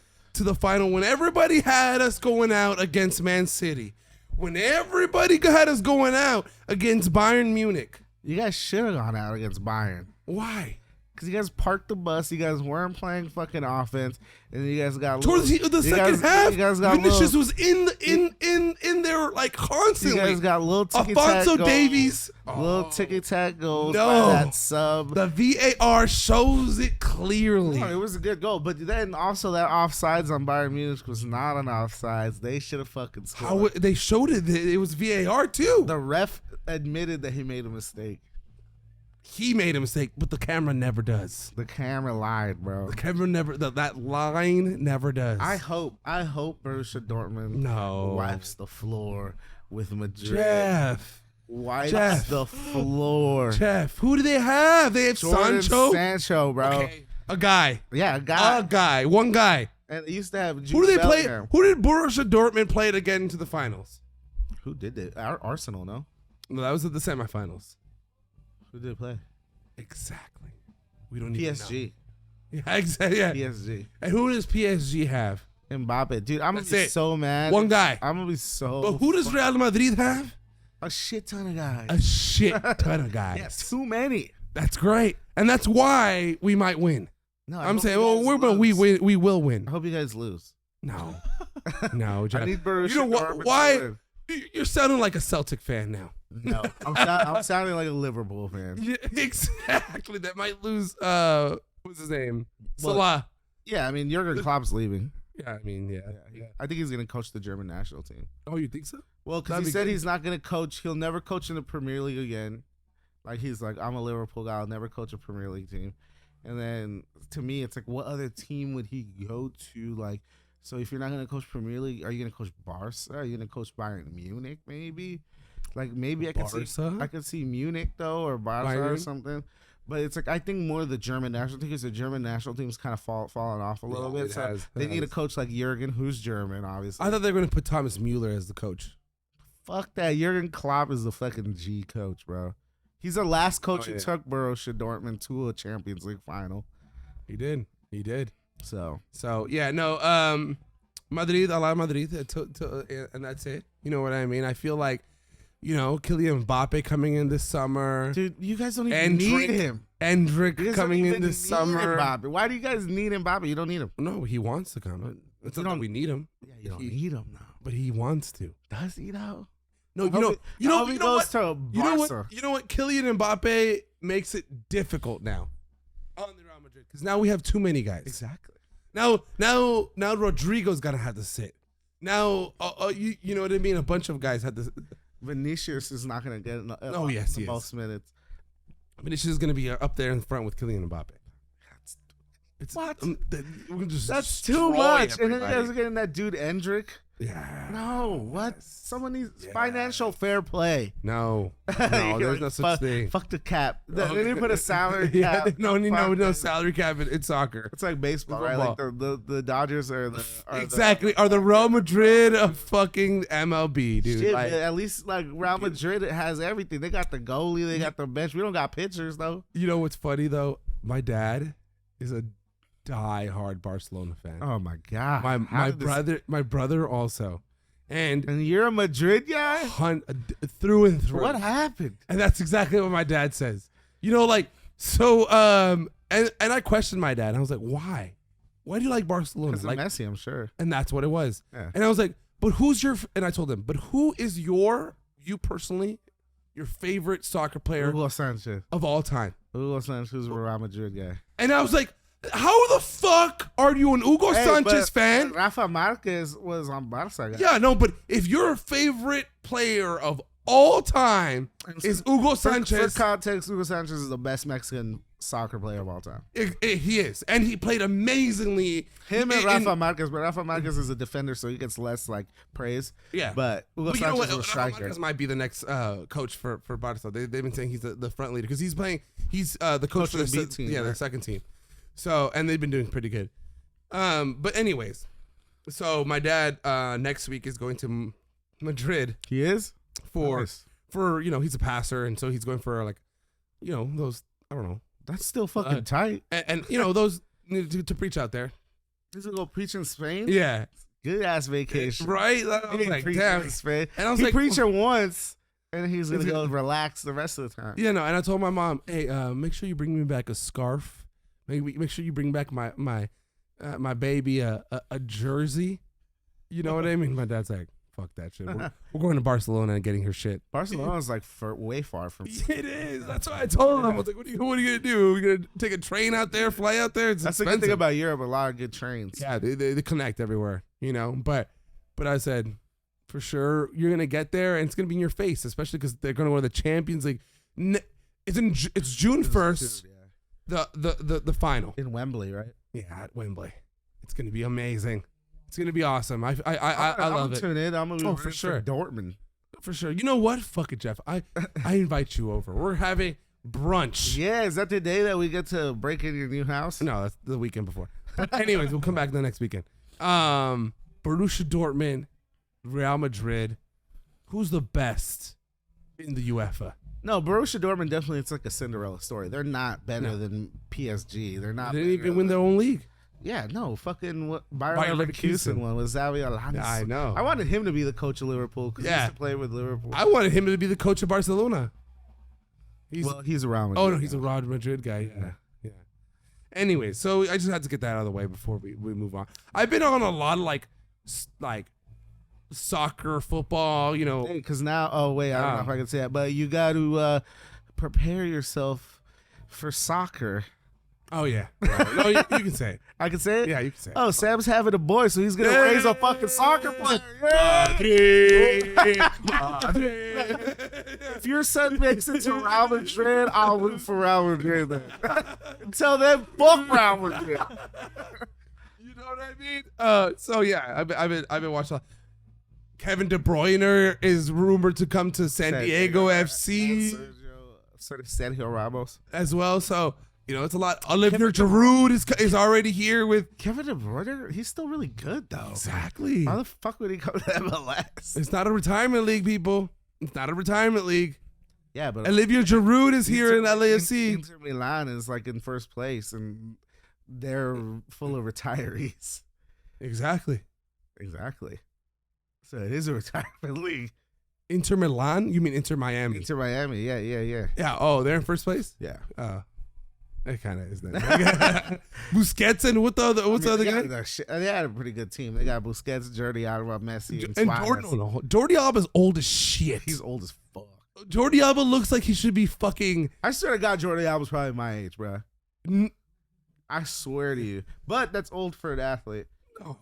the final when everybody had us going out against Man City. When everybody had us going out against Bayern Munich. You guys should have gone out against Bayern. Why? Because you guys parked the bus. You guys weren't playing fucking offense, and you guys got Towards the second half, You guys got Vinicius little, was in there like you constantly. guys got little ticky Alfonso tack Davies. little ticky tack goals No. by that sub. The VAR shows it clearly. No, it was a good goal, but then also that offsides on Bayern Munich was not an offsides. They should have fucking scored. They showed it. It was VAR too. The ref admitted that he made a mistake. He made a mistake, but the camera never does. The camera lied, bro. The camera never. That line never does. I hope Borussia Dortmund No. wipes the floor with Madrid. Jeff. Wipes Jeff. the floor. Jeff. Who do they have? They have Jordan Sancho. Sancho, bro. Okay. A guy. Yeah, a guy. One guy. And they used to have Who Jude do they play? Bellingham. Who did Borussia Dortmund play to get into the finals? Who did it? Arsenal, no? No, that was at the semifinals. Who did it play? Exactly. We don't even know. PSG. Yeah, exactly. Yeah. PSG. And who does PSG have? Mbappe. Dude, I'm going That's to be it. so mad. One guy. I'm going to be so. But who does Real Madrid have? A shit ton of guys. A shit ton of guys. Yeah, too many. That's great. And that's why we might win. No, I'm saying, we will win. I hope you guys lose. No. No, Jeff. I need Borussia You know what? Dortmund to Why? win. You're sounding like a Celtic fan now. No, I'm sounding like a Liverpool fan. Yeah, exactly. That might lose. What's his name? Well, Salah. Yeah, I mean, Jurgen Klopp's leaving. Yeah, I mean, yeah. I think he's going to coach the German national team. Oh, you think so? Well, because That'd he be said good. he's not going to coach. He'll never coach in the Premier League again. Like, he's like, I'm a Liverpool guy. I'll never coach a Premier League team. And then, to me, it's like, what other team would he go to? Like, so if you're not going to coach Premier League, are you going to coach Barca? Are you going to coach Bayern Munich, maybe? Like, maybe I could see Munich, though, or Barca or Bayern? something. But it's like, I think more the German national team, because the German national team's kind of fallen off a little bit. So they need a coach like Jurgen, who's German, obviously. I thought they were going to put Thomas Mueller as the coach. Fuck that. Jurgen Klopp is the fucking G coach, bro. He's the last coach who took Borussia Dortmund to a Champions League final. He did. So yeah, no. Madrid, a la Madrid, and that's it. You know what I mean? I feel like, Kylian Mbappe coming in this summer. dude, you guys don't even need him. Endrick You guys coming don't in even this need summer. Mbappe. Why do you guys need Mbappe? You don't need him. No, he wants to come. It's not that we need him. Yeah, you don't need him now. But he wants to. Does he though? No, you know what? You You know what? Kylian Mbappe makes it difficult now on the Real Madrid because now we have too many guys. Exactly. Now Rodrigo's gotta have to sit. Now, you know what I mean? A bunch of guys had to. Vinicius is not going to get he most minutes. Vinicius is gonna be up there in front with Kylian Mbappe. It's What? We're just That's too destroy much. And then you everybody. guys are getting that dude Endrick. Yeah. No, what? Yes. Someone needs Yeah. financial fair play. No, You're there's no like, such thing. Fuck the cap. They Okay. didn't put a salary Yeah, cap. no salary cap in soccer. It's like baseball, right? Football. Like the Dodgers are the Exactly. Are the Real Madrid of fucking MLB, dude? Shit, Like, man, at least like Real Madrid has everything. They got the goalie, they got the bench. We don't got pitchers though. you know what's funny though? My dad is a die-hard Barcelona fan. Oh my god. My brother also, and And you're a Madrid guy? through and through. What happened? And that's exactly what my dad says. And I questioned my dad. I was like, why? Why do you like Barcelona? Because of Messi, I'm sure. And that's what it was. Yeah. And I was like, but and I told him, but who is you personally, your favorite soccer player Hugo Sanchez. of all time? Hugo Sanchez is a Real Madrid guy. And I was like, how the fuck are you an Hugo Sanchez fan? Rafa Marquez was on Barca. Guy. Yeah, no, but if your favorite player of all time is Hugo Sanchez. For context, Hugo Sanchez is the best Mexican soccer player of all time. He is. And he played amazingly. Him and Rafa Marquez, but Rafa Marquez is a defender, so he gets less like praise. Yeah. But Hugo But you know Sanchez what? is a Rafa striker. Marquez might be the next coach for Barca. They've been saying he's the front leader because he's the coach for of the B team, their right? second team. So, and they've been doing pretty good. But anyways, so my dad next week is going to Madrid He is for Nice. he's a passer, and so he's going for like, those, I don't know, That's still fucking tight. and those to preach out there. He's gonna go preach in Spain. Yeah, Good ass vacation. right. I was like, Preaching damn. in Spain. And I was he like, preached it once, and he's gonna Is it- go relax the rest of the time. Yeah, no, and I told my mom, hey, make sure you bring me back a scarf. Make sure you bring back my baby a jersey. You know what I mean? My dad's like, fuck that shit. We're going to Barcelona and getting her shit. Barcelona's like way far from. It is. That's why I told him. I was like, what are you gonna do? We're gonna take a train out there, fly out there. It's That's the expensive. good thing about Europe. A lot of good trains. Yeah, they connect everywhere, But I said, for sure, you're gonna get there, and it's gonna be in your face, especially because they're gonna go to the Champions League. It's June 1st. Yeah. The final. In Wembley, right? Yeah, at Wembley. It's gonna be amazing. It's gonna be awesome. I I'm love gonna it tune in. I'm gonna be Oh, rooting for sure. Dortmund. for sure. You know what? Fuck it, Jeff. I invite you over. We're having brunch. Yeah, is that the day that we get to break in your new house? No, that's the weekend before. But anyways, we'll come back the next weekend. Borussia Dortmund, Real Madrid. Who's the best in the UEFA? No, Borussia Dortmund definitely, it's like a Cinderella story. They're not better than PSG. They're not. They didn't even win their own league. Yeah, no, fucking what Bayer Bayer Leverkusen Leverkusen. one was Xavi Alonso. Yeah, I know. I wanted him to be the coach of Liverpool because he Yeah. used to play with Liverpool. I wanted him to be the coach of Barcelona. He's around. Oh no, he's a Real Madrid guy. Yeah. Anyway, so I just had to get that out of the way before we move on. I've been on a lot of like soccer, football, you know. Because now, oh wait, I don't know if I can say that, but you got to prepare yourself for soccer. Oh yeah. No, you can say it. I can say it. Yeah, you can say it. Oh, Sam's having a boy, so he's gonna raise a fucking soccer player. If your son makes it to Real Madrid, I'll root for Real Madrid. Then. Tell them fuck Real Madrid. You know what I mean? So yeah, I've been watching. Kevin De Bruyne is rumored to come to San Diego FC Sergio Ramos as well. So you know it's a lot. Olivier Giroud is already here with Kevin De Bruyne. He's still really good though. exactly. How the fuck would he come to MLS? It's not a retirement league, people. It's not a retirement league. Yeah, but Olivier Giroud is here in LAFC. Inter Milan is like in first place, and they're full of retirees. Exactly. Exactly. So it is a retirement league. Inter Milan? You mean Inter Miami? Inter Miami, yeah. Yeah. Oh, they're in first place. Yeah. It kind of is that. Busquets and what's the other guy? They had a pretty good team. They got Busquets, Jordi Alba, Messi, and Suarez. Jordi Alba's old as shit. He's old as fuck. Jordi Alba looks like he should be fucking. I swear to God, Jordi Alba's probably my age, bro. I swear to you. But that's old for an athlete. No.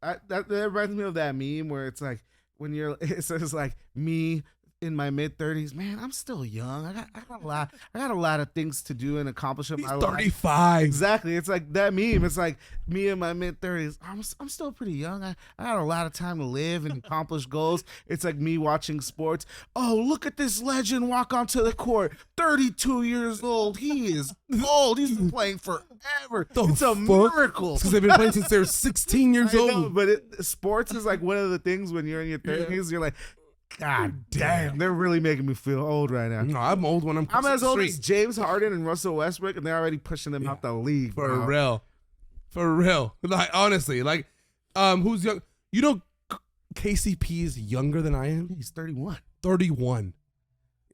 That reminds me of that meme where it's like when it says like me in my mid-30s, man, I'm still young. I got a lot of things to do and accomplish in my life. 35. Exactly. It's like that meme. It's like me in my mid-30s. I'm still pretty young. I got a lot of time to live and accomplish goals. It's like me watching sports. Oh, look at this legend walk onto the court. 32 years old. He is old. He's been playing forever. It's a miracle. Because they've been playing since they were 16 years old. Know, but sports is like one of the things when you're in your 30s, you're like, God damn, they're really making me feel old right now. No, I'm old when I'm as old as James Harden and Russell Westbrook, and they're already pushing them out the league. For real. Like honestly, like who's young? You know, KCP is younger than I am. He's 31. 31.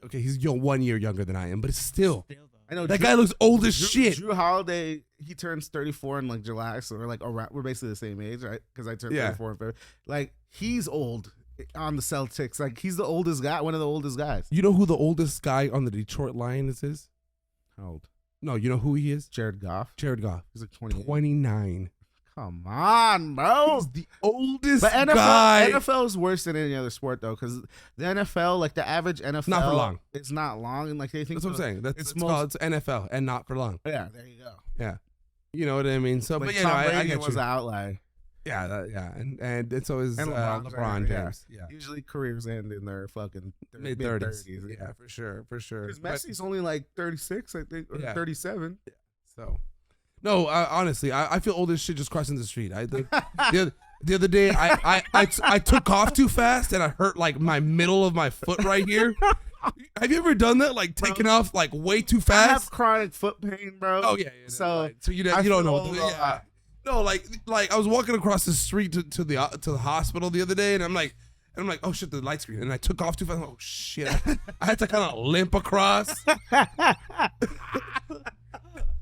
Okay, he's 1 year younger than I am, but it's still. I know that guy looks old as shit. Drew Holiday, he turns 34 in like July, so we're like we're basically the same age, right? Because I turned 34 in February. Like he's old on the Celtics. Like he's the oldest guy, one of the oldest guys. You know who the oldest guy on the Detroit Lions is? How old? No, you know who he is? Jared Goff. Jared Goff. He's like 29. Come on, bro. He's the oldest but guy. NFL is worse than any other sport though, because the NFL, like the average NFL, not for long. It's not long, and like they think that's what I'm saying. It's NFL and not for long. Yeah, there you go. Yeah, you know what I mean. So, like but Tom Brady I get was you. an outlier. Yeah, and so is LeBron James. Yeah. Usually careers end in their fucking mid-30s. Yeah, for sure. Because Messi's only like 36, I think, or 37. Yeah. So, no, honestly, I feel old as shit just crossing the street. The other day, I took off too fast and I hurt like my middle of my foot right here. Have you ever done that? Like taking off like way too fast? I have chronic foot pain, bro. Oh yeah. So you don't know. Yeah. No, like I was walking across the street to the hospital the other day, and I'm like, oh shit, the light screen, and I took off too fast. Oh shit, I had to kind of limp across.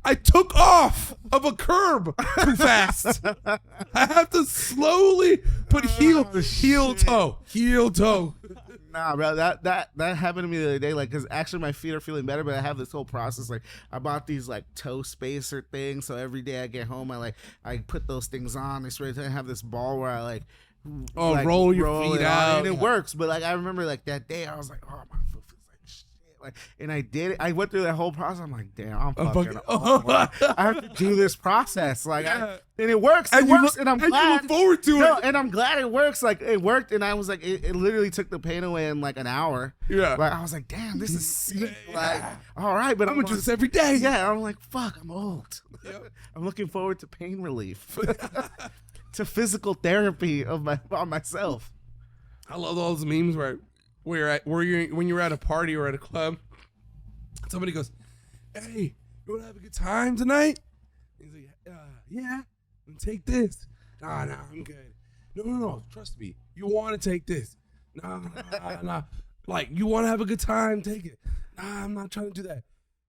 I took off of a curb too fast. I have to slowly put heel toe. Nah, bro, that happened to me the other day. Like, cause actually my feet are feeling better, but I have this whole process. Like, I bought these like toe spacer things, so every day I get home, I put those things on. I have this ball where I roll your feet out, and it works. But like, I remember like that day, I was like, oh, my foot feels like shit. Like, and I did it. I went through that whole process. I'm like, damn, I'm fucking. I have to do this process. Like, and it works. And I'm glad. You look forward to it. And I'm glad it works. Like, it worked, and I was like, it literally took the pain away in like an hour. Yeah. Like, I was like, damn, this is sick. Like, all right, but I'm gonna do this every day. Yeah. I'm like, fuck, I'm old. Yep. I'm looking forward to pain relief, to physical therapy on myself. I love all those memes when you're at a party or at a club, somebody goes, "Hey, you want to have a good time tonight?" He's like, "Yeah, and take this." Nah, I'm good. No, trust me. You want to take this? Nah. Like, you want to have a good time? Take it. Nah, I'm not trying to do that.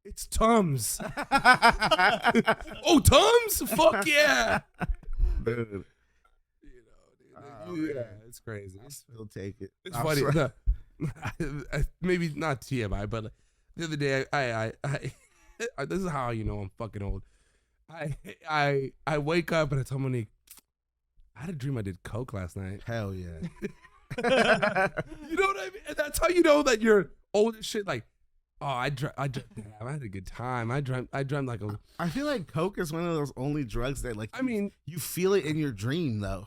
It's Tums. Oh, Tums? Fuck yeah. Dude. Yeah, it's crazy. Still take it. It's funny. No, maybe not TMI, but the other day, I this is how you know I'm fucking old. I wake up and I tell Monique, I had a dream I did coke last night. Hell yeah. You know what I mean? And that's how you know that you're old as shit. Like, oh, I had a good time. I dreamt like a. I feel like coke is one of those only drugs that, like, I mean, you feel it in your dream though.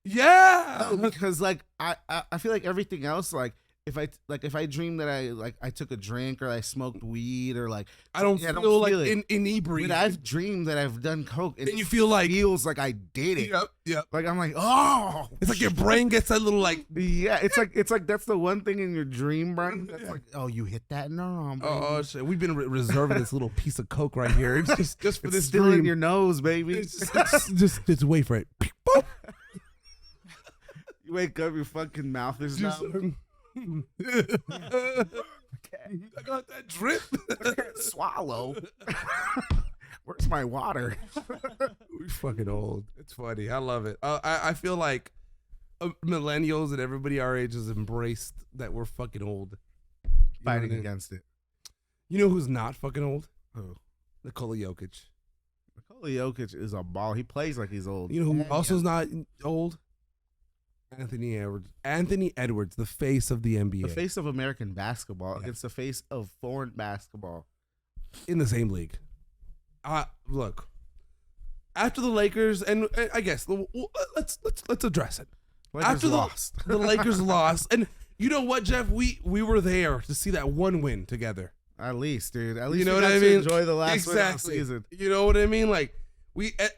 Yeah. No, because like I feel like everything else, like if I dream that I took a drink or I smoked weed or like I don't feel like inebriated. But I've dreamed that I've done coke and you feel like feels like I did it. Yep. Like I'm like, oh, it's like your brain gets that little like. Yeah, it's like that's the one thing in your dream brain that's like, oh, you hit that neuron. Oh shit, we've been reserving this little piece of coke right here. It's just for this still dream. in your nose, baby. It's just wait for it. You wake up, your fucking mouth is numb. I got that drip. I can't swallow. Where's my water? We're fucking old. It's funny. I love it. I feel like millennials and everybody our age has embraced that we're fucking old. Fighting against it. You know who's not fucking old? Who? Nikola Jokic. Nikola Jokic is a ball. He plays like he's old. You know who also is not old? Anthony Edwards. Anthony Edwards, the face of the NBA. The face of American basketball against the face of foreign basketball. In the same league. Look. After the Lakers, and I guess let's address it. After the Lakers lost, and you know what, Jeff? We were there to see that one win together. At least, dude. At least you know we what got I to mean. Enjoy the last win of the exactly. season. You know what I mean? Like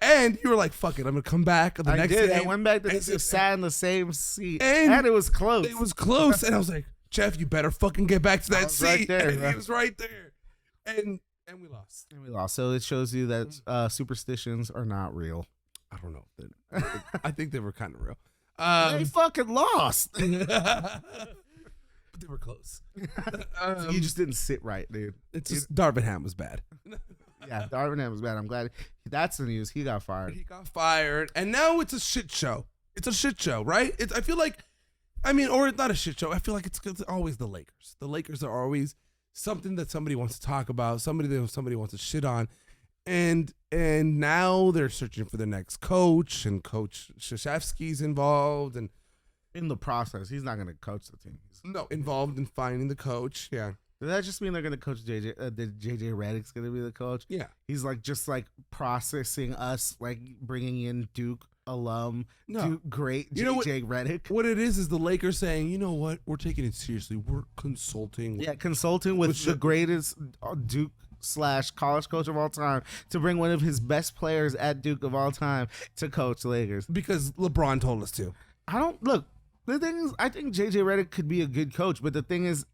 and you were like, "Fuck it, I'm gonna come back." The next day, I went back to sat in the same seat, and it was close. It was close, and I was like, "Jeff, you better fucking get back to that seat." Right there, and he was right there, and we lost. So it shows you that superstitions are not real. I don't know. I think they were kind of real. They fucking lost. But they were close. You just didn't sit right, dude. It's just Darvin Ham was bad. Yeah, Darvin Ham was bad. I'm glad that's the news. He got fired. And now it's a shit show. It's a shit show, right? I feel like, or it's not a shit show. I feel like it's always the Lakers. The Lakers are always something that somebody wants to talk about, somebody wants to shit on, and now they're searching for the next coach, and Coach Krzyzewski's involved, and in the process, he's not going to coach the team. Involved in finding the coach. Yeah. Does that just mean they're going to coach JJ? JJ Redick's going to be the coach? Yeah. He's like just like processing us, like bringing in Duke alum, Duke great JJ Redick. What it is the Lakers saying, you know what? We're taking it seriously. We're consulting. Yeah, consulting with the greatest Duke / college coach of all time to bring one of his best players at Duke of all time to coach the Lakers. Because LeBron told us to. The thing is, I think JJ Redick could be a good coach, but the thing is,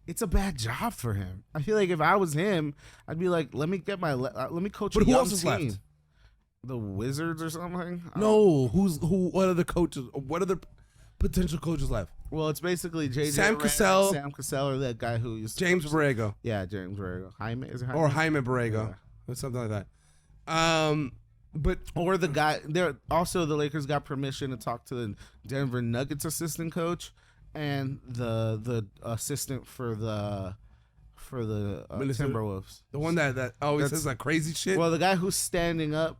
it's a bad job for him. I feel like if I was him, I'd be like, let me coach a young team. Left? The Wizards or something? No, what are the coaches? What are the potential coaches left? Well, it's basically JJ Sam Cassell, or that guy who used to James Borrego. Yeah, James Borrego. Jaime Borrego, or something like that. Or the guy there. Also, the Lakers got permission to talk to the Denver Nuggets assistant coach and the assistant for the Timberwolves. The one that always says that crazy shit. Well, the guy who's standing up,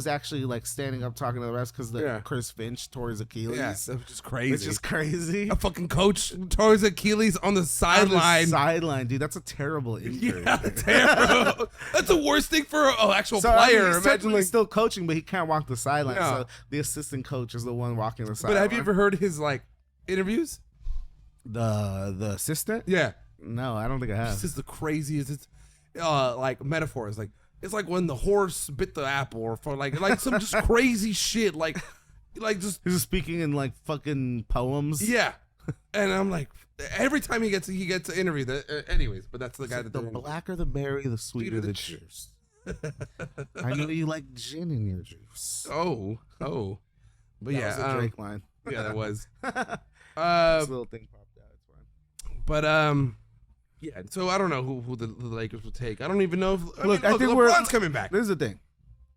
actually like standing up talking to the rest because Chris Finch tore his Achilles. Yeah, that's just crazy. It's just crazy. A fucking coach tore his Achilles on the sideline. Dude, that's a terrible injury. Yeah, terrible. That's the worst thing for an actual player. Imagine he's still coaching, but he can't walk the sideline. Yeah. So the assistant coach is the one walking the sideline. But have you ever heard his interviews? The assistant? Yeah. No, I don't think I have. This is the craziest. It's metaphors. It's like when the horse bit the apple, or for like some just crazy shit. Like just he's speaking in like fucking poems. Yeah. And I'm like, every time he gets an interview. Anyways, but that's the guy that the blacker the berry, the sweeter the juice. I know you like gin in your juice. Oh. But That was a Drake line. Yeah, that was. This little thing popped out. It's fine. But yeah. So I don't know who the Lakers will take. I don't even know if. Look, I think LeBron's coming back. This is the thing.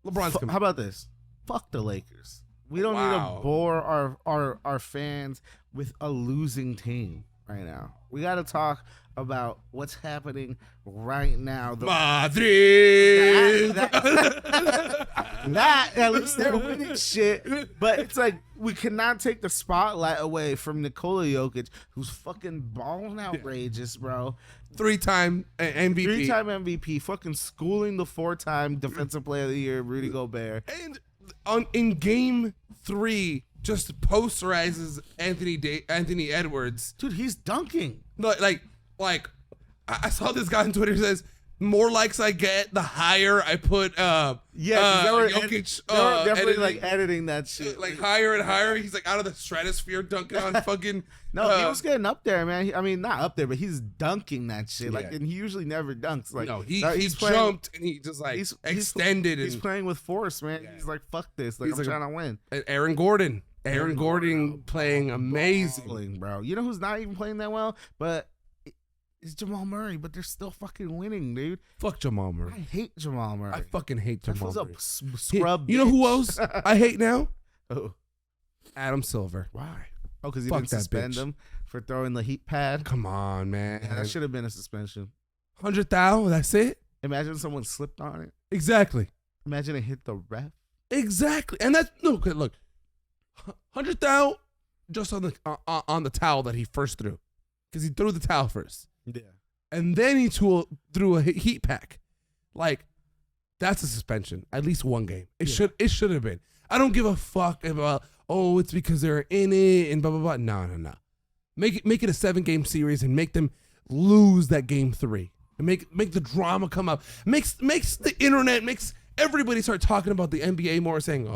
LeBron's coming. How about this? Fuck the Lakers. We don't need to bore our fans with a losing team right now. We got to talk about what's happening right now. Madrid. That at least they're winning shit. But it's like we cannot take the spotlight away from Nikola Jokic, who's fucking balling outrageous, bro. 3-time MVP. 3-time MVP, fucking schooling the 4-time Defensive Player of the Year, Rudy Gobert. And in game 3, just posterizes Anthony Edwards. Dude, he's dunking. Like I saw this guy on Twitter who says, more likes I get, the higher I put Jokic. They were definitely editing. editing that shit. Like higher and higher. He's like out of the stratosphere dunking on fucking. No, he was getting up there, man. I mean, not up there, but he's dunking that shit. Yeah. Like, and he usually never dunks. Like, no, he playing, jumped and he just like extended. He's playing with force, man. Yeah. He's like, fuck this. Like, I'm trying to win. And Aaron Gordon playing amazing, bro. You know who's not even playing that well, but. It's Jamal Murray, but they're still fucking winning, dude. Fuck Jamal Murray. I hate Jamal Murray. I fucking hate Jamal Murray. A scrub. You know who else I hate now? Oh, Adam Silver. Why? Oh, because he Fuck didn't that suspend bitch. him for throwing the heat pad. Come on, man. Yeah, that should have been a suspension. 100,000. That's it. Imagine someone slipped on it. Exactly. Imagine it hit the ref. Exactly. And that's no. Look, 100,000 just on the towel that he first threw, because he threw the towel first. Yeah. And then he threw a heat pack. Like, that's a suspension. At least one game. It should have been. I don't give a fuck about, it's because they're in it and blah blah blah. No. Make it a 7-game series and make them lose that game 3. And make the drama come up. Makes the internet, makes everybody start talking about the NBA more, saying,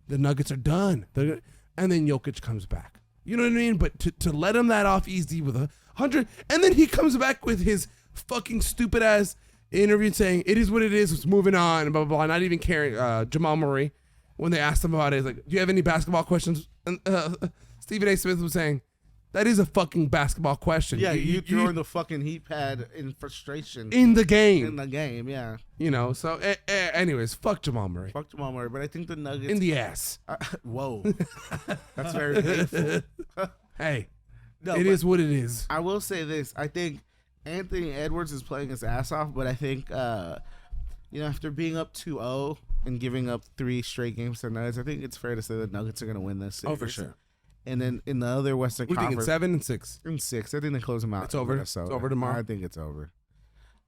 the Nuggets are done. And then Jokic comes back. You know what I mean? But to let him that off easy with 100, and then he comes back with his fucking stupid ass interview saying it is what it is, it's moving on, and blah blah blah. Not even caring. Jamal Murray, when they asked him about it, he's like, "Do you have any basketball questions?" And Stephen A. Smith was saying, "That is a fucking basketball question." Yeah, you throwing the fucking heat pad in frustration in the game. In the game, yeah. You know. So, anyways, fuck Jamal Murray. Fuck Jamal Murray, but I think the Nuggets in the ass. Whoa, that's very painful. Hey. No, it is what it is. I will say this. I think Anthony Edwards is playing his ass off, but I think, after being up 2-0 and giving up 3 straight games to the Nuggets, I think it's fair to say the Nuggets are going to win this series. Oh, for sure. And then in the other Western Conference. What do you think, 7 and 6? In 6. I think they close them out. It's over. It's over tomorrow. I think it's over.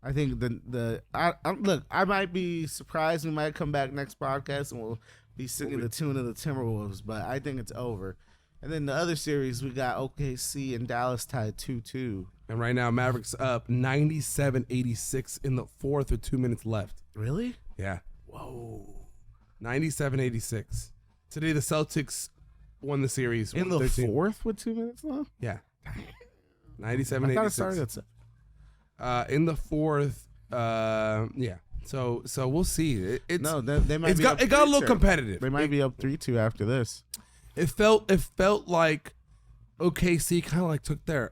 I think look, I might be surprised. We might come back next podcast and we'll be singing the tune of the Timberwolves, but I think it's over. And then the other series, we got OKC and Dallas tied 2-2. And right now, Mavericks up 97-86 in the 4th with 2 minutes left. Really? Yeah. Whoa. 97-86. Today, the Celtics won the series. In the 4th with 2 minutes left? Yeah. 97-86. I thought it started at 7. In the 4th, yeah. So we'll see. They might it got a little competitive. They might be up 3-2 after this. It felt like OKC kind of like took their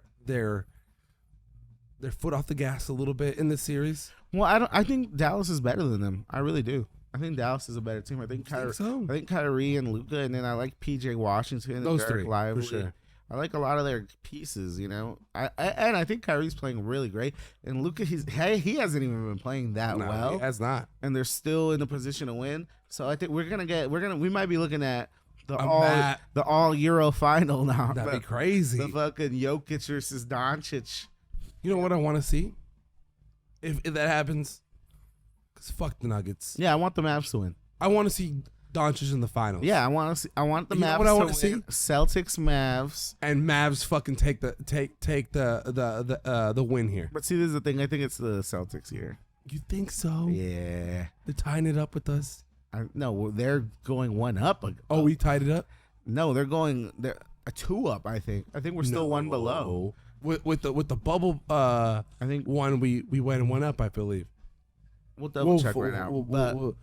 foot off the gas a little bit in this series. Well, I think Dallas is better than them. I really do. I think Dallas is a better team. I think Kyrie and Luka, and then I like PJ Washington and those Derek 3 Lively. for sure. I like a lot of their pieces, I think Kyrie's playing really great, and Luka, he hasn't even been playing that well. He has not, and they're still in the position to win. So I think we might be looking at the all Euro final now. That'd be crazy. The fucking Jokic versus Doncic. You know what I want to see? If that happens, because fuck the Nuggets. Yeah, I want the Mavs to win. I want to see Doncic in the finals. Yeah, I want the Mavs what I want to to see? win. Celtics, Mavs, and Mavs fucking take the win here. But see, this is the thing. I think it's the Celtics here. You think so? Yeah. They're tying it up with us. No, they're going 1 up. Oh, we tied it up? No, they're going. a 2 up. I think we're still one below. With the bubble I think one we went 1 up, I believe. we'll double check right now. But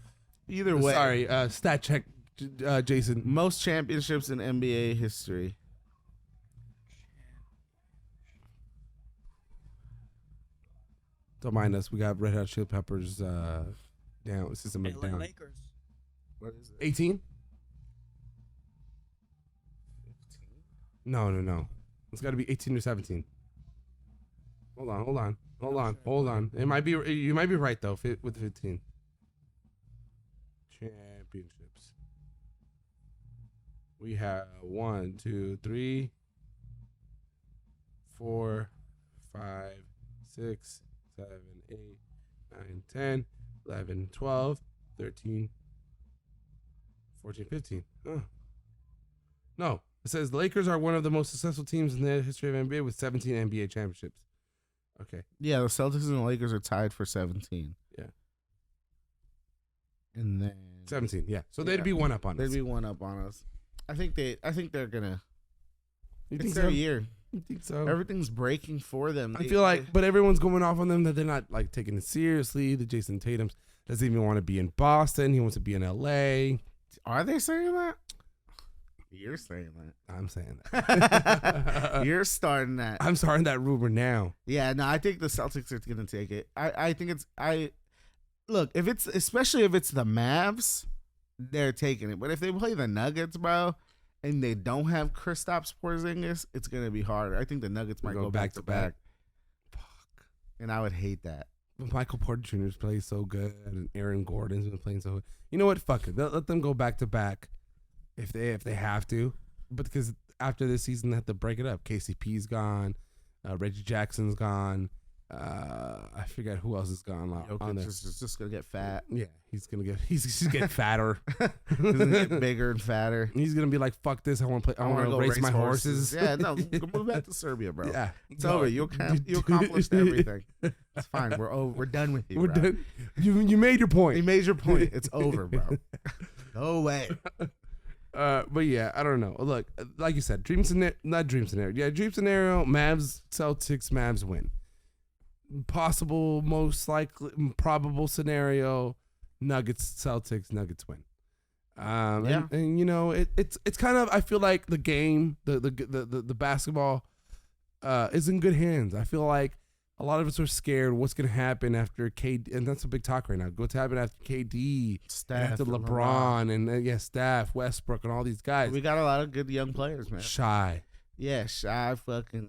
either way, sorry, stat check, Jason. most championships in NBA history. Don't mind us. We got Red Hot Chili Peppers down. System LA down. Lakers. What is it? 18? No. It's got to be 18 or 17. Hold on. It might be. You might be right though. With 15 championships, we have 1, 2, 3, 4, 5, 6, 7, 8, 9, 10, 11, 12, 13, 14, 15. No, it says the Lakers are one of the most successful teams in the history of NBA with 17 NBA championships. Okay. Yeah, the Celtics and the Lakers are tied for 17. Yeah. And then 17, yeah. So they'd be 1 up on us. They'd be 1 up on us. I think they're gonna. You It's think their so? year. You think so? Everything's breaking for them. I feel like, but everyone's going off on them that they're not like taking it seriously. The Jason Tatum's doesn't even want to be in Boston. He wants to be in LA. Are they saying that? You're saying I'm saying that. that. You're starting that. I'm starting that rumor now. Yeah, no, I think the Celtics are gonna take it. I think it's look, if it's especially if it's the Mavs, they're taking it. But if they play the Nuggets, bro, and they don't have Kristaps Porzingis, it's gonna be harder. I think the Nuggets might go back to back. Fuck. And I would hate that. Michael Porter Jr.'s playing so good, and Aaron Gordon's been playing so good. You know what? Fuck it. Let them go back to back if they have to. But because after this season, they have to break it up. KCP's gone. Reggie Jackson's gone. I forget who else is gone on there. Jokic is just gonna get fat. Yeah, he's getting fatter. He's gonna get bigger and fatter. He's gonna be like, "Fuck this! I want to play. I want to go race my horses." Yeah, no, move back to Serbia, bro. Yeah, It's over. You accomplished everything. It's fine. We're done with you. We're bro. done. You made your point. You made your point. It's over, bro. Go away. But yeah, I don't know. Look, like you said, dream scenario. Yeah, dream scenario. Mavs, Celtics, Mavs win. Possible, most likely, probable scenario. Nuggets, Celtics, Nuggets win. Yeah. And you know, it's kind of, I feel like the game, the basketball, is in good hands. I feel like a lot of us are scared what's gonna happen after KD, and that's a big talk right now. What's happening after KD, Steph, after LeBron, and Steph, Westbrook, and all these guys. We got a lot of good young players, man. Shy. Yeah, Shy, fucking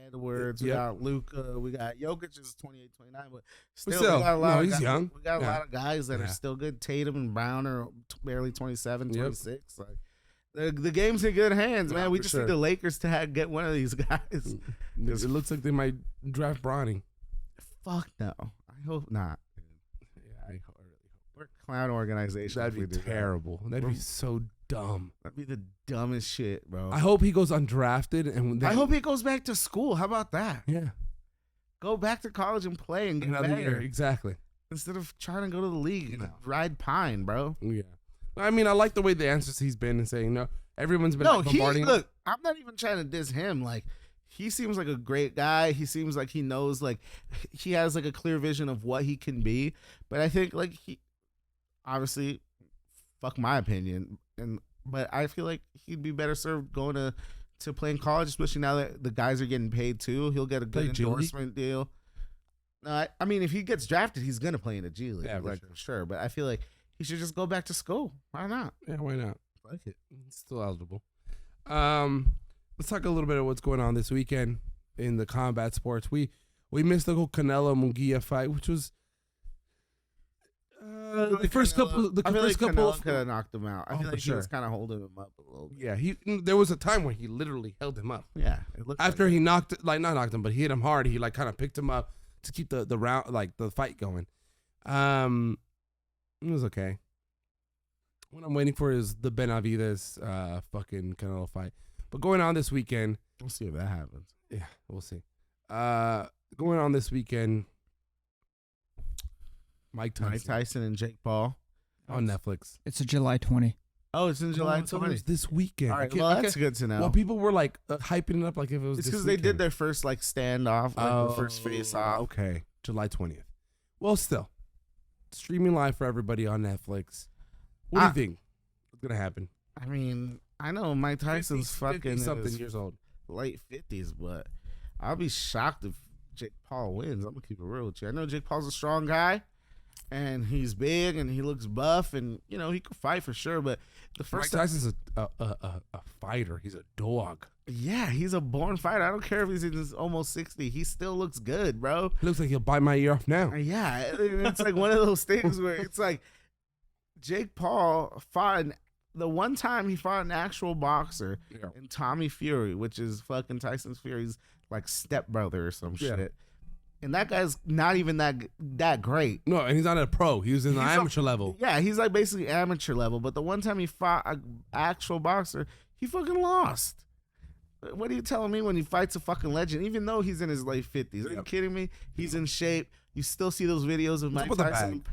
Edwards. We Yep. got Luka. We got Jokic is 28, 29, but still, still, we got a lot no, of he's guys, young. We got a Yeah. lot of guys that are Yeah. still good. Tatum and Brown are barely 27, Yep. 26. Like the game's in good hands, man. Yeah, We for just sure. need the Lakers to get one of these guys. It looks like they might draft Bronny. Fuck no. I hope not. Yeah, I really hope. We're a clown organization. if That'd we be do that. terrible. That'd be so dumb. That'd be the dumbest shit, bro. I hope he goes undrafted, and I hope he goes back to school. How about that? Yeah, Go back to college and play and get another better year, exactly. instead of trying to go to the league and No. ride pine, bro. Yeah, I mean, I like the way the answers he's been and saying no. Everyone's been No, like, bombarding him. look. I'm not even trying to diss him. Like, he seems like a great guy. He seems like he knows, like, he has like a clear vision of what he can be. But I think like he, obviously, fuck my opinion, but I feel like he'd be better served going to play in college, especially now that the guys are getting paid too. He'll get a good Play G League? endorsement deal. No, I mean, if he gets drafted, he's gonna play in the G League, Yeah, for like sure. for sure. But I feel like he should just go back to school. Why not? Yeah, why not? Fuck it. He's still eligible. Let's talk a little bit of what's going on this weekend in the combat sports. We missed the whole Canelo Munguia fight, which was the first couple. The I feel first like couple. Canelo could have knocked him out. I Oh, feel for like he was sure. kind of holding him up a little bit. Yeah, there was a time where he literally held him up. Yeah, it looked After like he not knocked him, but he hit him hard. He like kind of picked him up to keep the round, like the fight going. It was okay. What I'm waiting for is the Benavides fucking Canelo fight. But going on this weekend, we'll see if that happens. yeah, we'll see. Going on this weekend, Mike Mike Tyson Tyson and Jake Paul. on Netflix. It's a July 20. Oh, it's in July I thought it 20. was this weekend. All right, well, that's good to know. Well, people were like hyping it up like if it was. It's because because they did their first like standoff, like the first face off. Okay, July 20th. Well, still streaming live for everybody on Netflix. What do you think? What's gonna happen? I mean, I know Mike Tyson's 50 something in years old, late 50s, but I'll be shocked if Jake Paul wins. I'm gonna keep it real with you. I know Jake Paul's a strong guy, and he's big, and he looks buff, and you know he could fight for sure. But the first Mike Tyson's a fighter. He's a dog. yeah, he's a born fighter. I don't care if he's in his almost 60. He still looks good, bro. He looks like he'll bite my ear off now. Yeah, it's like one of those things where it's like Jake Paul fought the one time he fought an actual boxer in Tommy Fury, which is fucking Tyson Fury's like stepbrother or some shit. And that guy's not even that great. No, and he's not a pro. He was in the amateur level. Yeah, he's like basically amateur level. But the one time he fought an actual boxer, he fucking lost. What are you telling me when he fights a fucking legend, even though he's in his late 50s? Are you kidding me? He's in shape. You still see those videos of Mike Tyson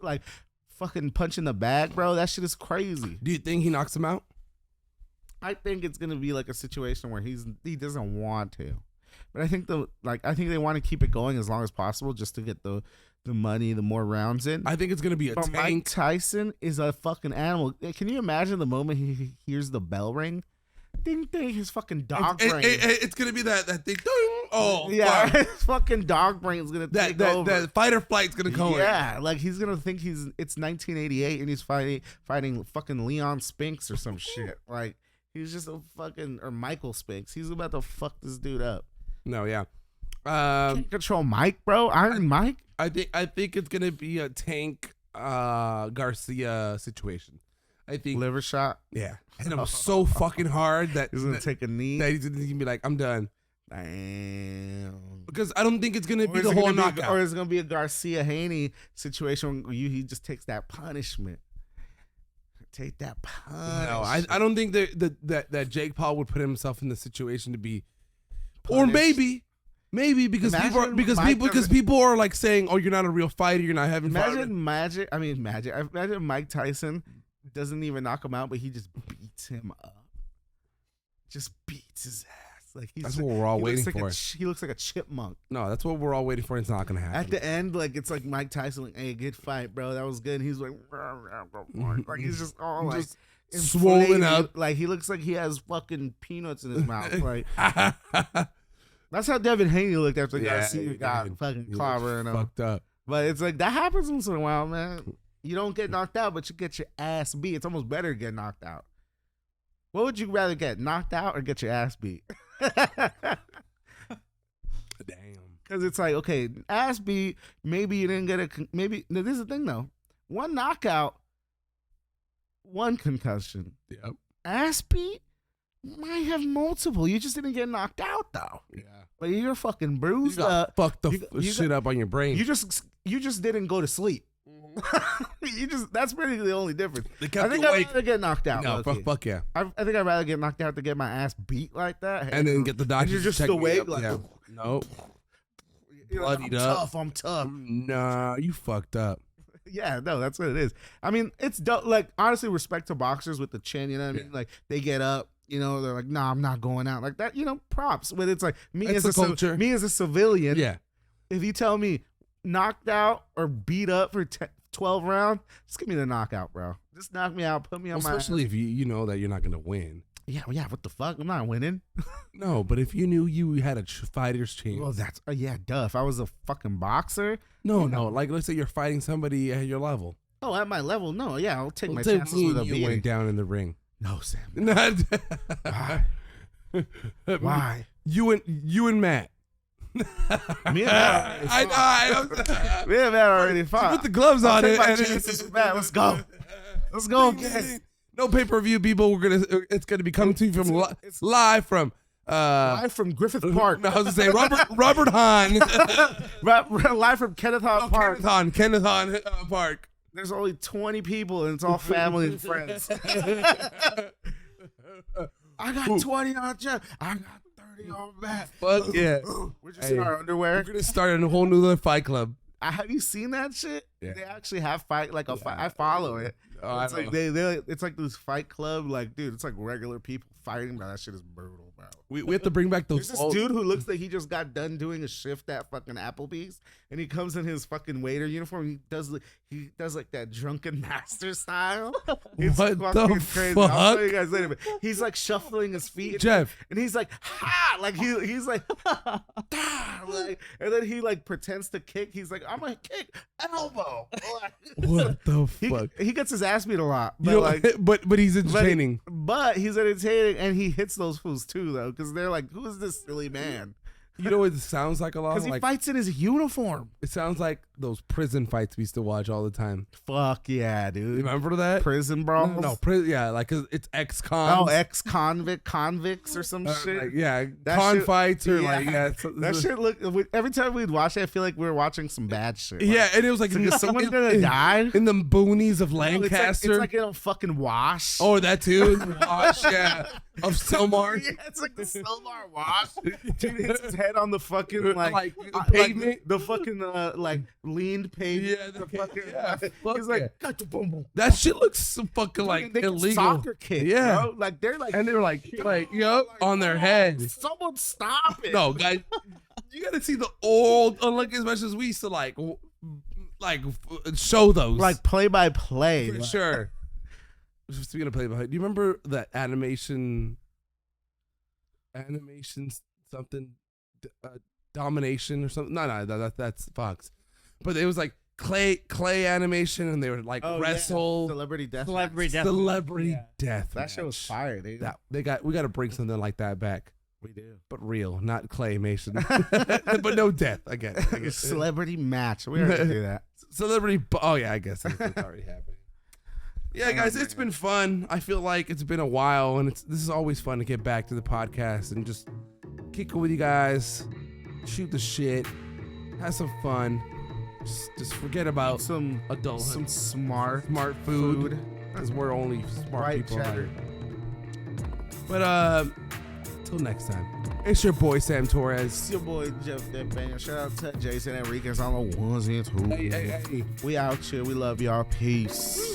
like fucking punching the bag, bro. That shit is crazy. Do you think he knocks him out? I think it's gonna be like a situation where he doesn't want to. But I think they want to keep it going as long as possible just to get the money, the more rounds in. I think it's gonna be a tank. Mike Tyson is a fucking animal. Can you imagine the moment he hears the bell ring? Ding ding, his fucking dog brain. It's gonna be that thing. Oh yeah, fuck. his fucking dog brain's gonna take over. That fight or flight's gonna go. Yeah, like he's gonna think it's 1988 and he's fighting fucking Leon Spinks or some shit. Like he's just a fucking or Michael Spinks. He's about to fuck this dude up. No, yeah. Can't control Mike, bro. Iron Mike. I think it's gonna be a Tank Garcia situation. I think Liver shot. Yeah, and him so fucking hard that He's gonna take a knee. That he's gonna be like, I'm done. Damn. Because I don't think it's gonna be Or the whole knockout. Or it's gonna be a Garcia Haney situation where he just takes that punishment. Take that punishment. No, I don't think that Jake Paul would put himself in the situation to be, punished. Or maybe because people are like saying, oh, you're not a real fighter, you're not having fun. Imagine Mike Tyson doesn't even knock him out, but he just beats him up. Just beats his ass. Like that's what we're all waiting for. He looks like a chipmunk. No, that's what we're all waiting for. It's not gonna happen. At the end, like it's like Mike Tyson, like, hey, good fight, bro. That was good. And he's like, like he's just all like just swollen up. Like he looks like he has fucking peanuts in his mouth. Like that's how Devin Haney looked after Garcia got fucking clobbered and fucked up. But it's like that happens once in a while, man. You don't get knocked out, but you get your ass beat. It's almost better to get knocked out. What would you rather get, knocked out or get your ass beat? Damn. Because it's like, okay, ass beat, maybe you didn't get maybe, this is the thing though. One knockout, one concussion. Yep. Ass beat might have multiple. You just didn't get knocked out though. Yeah. Like you're fucking bruised up. Fuck the shit up on your brain. You just didn't go to sleep. That's pretty the only difference. I think I'd rather get knocked out. No, fuck yeah. I think I'd rather get knocked out to get my ass beat like that, and then get the doctor. You're just awake, like no. Bloodied up. I'm tough. Nah, you fucked up. Yeah, no, that's what it is. I mean, it's like honestly, respect to boxers with the chin. You know what I mean? Like they get up. You know, they're like, nah, I'm not going out like that. You know, props. But it's like me as a civilian. Yeah. If you tell me knocked out or beat up for 12 rounds, just give me the knockout, bro. Just knock me out, put me on my ass. Especially if you know that you're not going to win. Yeah, what the fuck? I'm not winning. No, but if you knew you had a fighter's chance. Well, that's, yeah, duh. If I was a fucking boxer. No, like let's say you're fighting somebody at your level. Oh, at my level? No, yeah, I'll take my chances with a beating. You went down in the ring. No, Sam. Why? Why? You and Matt. Me and Matt. Me and Matt already fought. Put the gloves on it. Matt, let's go. Let's go. No pay-per-view, people. It's gonna be coming to you from live from Griffith Park. No, I was gonna say Robert Hahn. Live from Kenneth Hahn Park. Kenneth Hahn Park. There's only 20 people and it's all family and friends. I got 20 on Jeff. I got 30 on Matt. Fuck yeah. We're just in our underwear. We're gonna start a whole new fight club. Have you seen that shit? Yeah. They actually have fight. I follow it. I It's don't like know. it's like this fight club. Like, dude, it's like regular people fighting, but that shit is brutal, bro. We have to bring back those. There's this dude who looks like he just got done doing a shift at fucking Applebee's, and he comes in his fucking waiter uniform. He does like that drunken master style. It's What fucking the crazy. I'll fuck? show you guys later. But he's like shuffling his feet, Jeff. and he's like, ha! Like he's like, da! Like, and then he like pretends to kick. He's like, I'm gonna kick elbow. What the fuck? He gets his ass beat a lot, but You know, like. but he's entertaining. But he's entertaining, and he hits those fools too, though, because they're like, "Who is this silly man?" You know what it sounds like a lot? Because he Like, fights in his uniform. it sounds like those prison fights we used to watch all the time. Fuck yeah, You dude! remember that? Prison brawls. No, yeah, like 'cause it's ex-con. Oh, convicts or some shit. Like, yeah, That con shit- fights or yeah. like That shit look. Every time we'd watch it, I feel like we were watching some bad shit. Yeah, and it was like Is someone gonna die? in the boonies of No, Lancaster. It's like in a fucking wash. Oh, that too. Wash, yeah, of Selmar. Yeah, it's like the Silmar wash. Dude hits his head on the fucking like pavement. the fucking like leaned pavement. Yeah, the fucking. fuck He's like, yeah. got the boom boom. That shit looks so fucking like They get illegal. soccer kick, Yeah. bro. Like they're like, And they're like on their head. someone stop it. No, guys, you gotta see the old Olympic specials. We used to like show those like play by play. for sure. Speaking of play by, do you remember that animation something domination or something? No, that's Fox. But it was like clay animation, and they would like wrestle. Celebrity death. Celebrity Yeah. death. That shit was fire, dude. We got to bring something like that back, We do. but real, not claymation, but no death. Again, Celebrity match. We already do that. celebrity. Oh yeah, I guess it's already happening. Yeah, guys, it's been fun. I feel like it's been a while, and this is always fun to get back to the podcast and just kick it with you guys, shoot the shit, have some fun. Just forget about Some adulthood, some smart food, because we're only smart White people cheddar. here. But till next time, it's your boy Sam Torres. It's your boy Jeff That Banger. Shout out to Jason Enriquez on the ones and twos. Hey. We out here. We love y'all. Peace.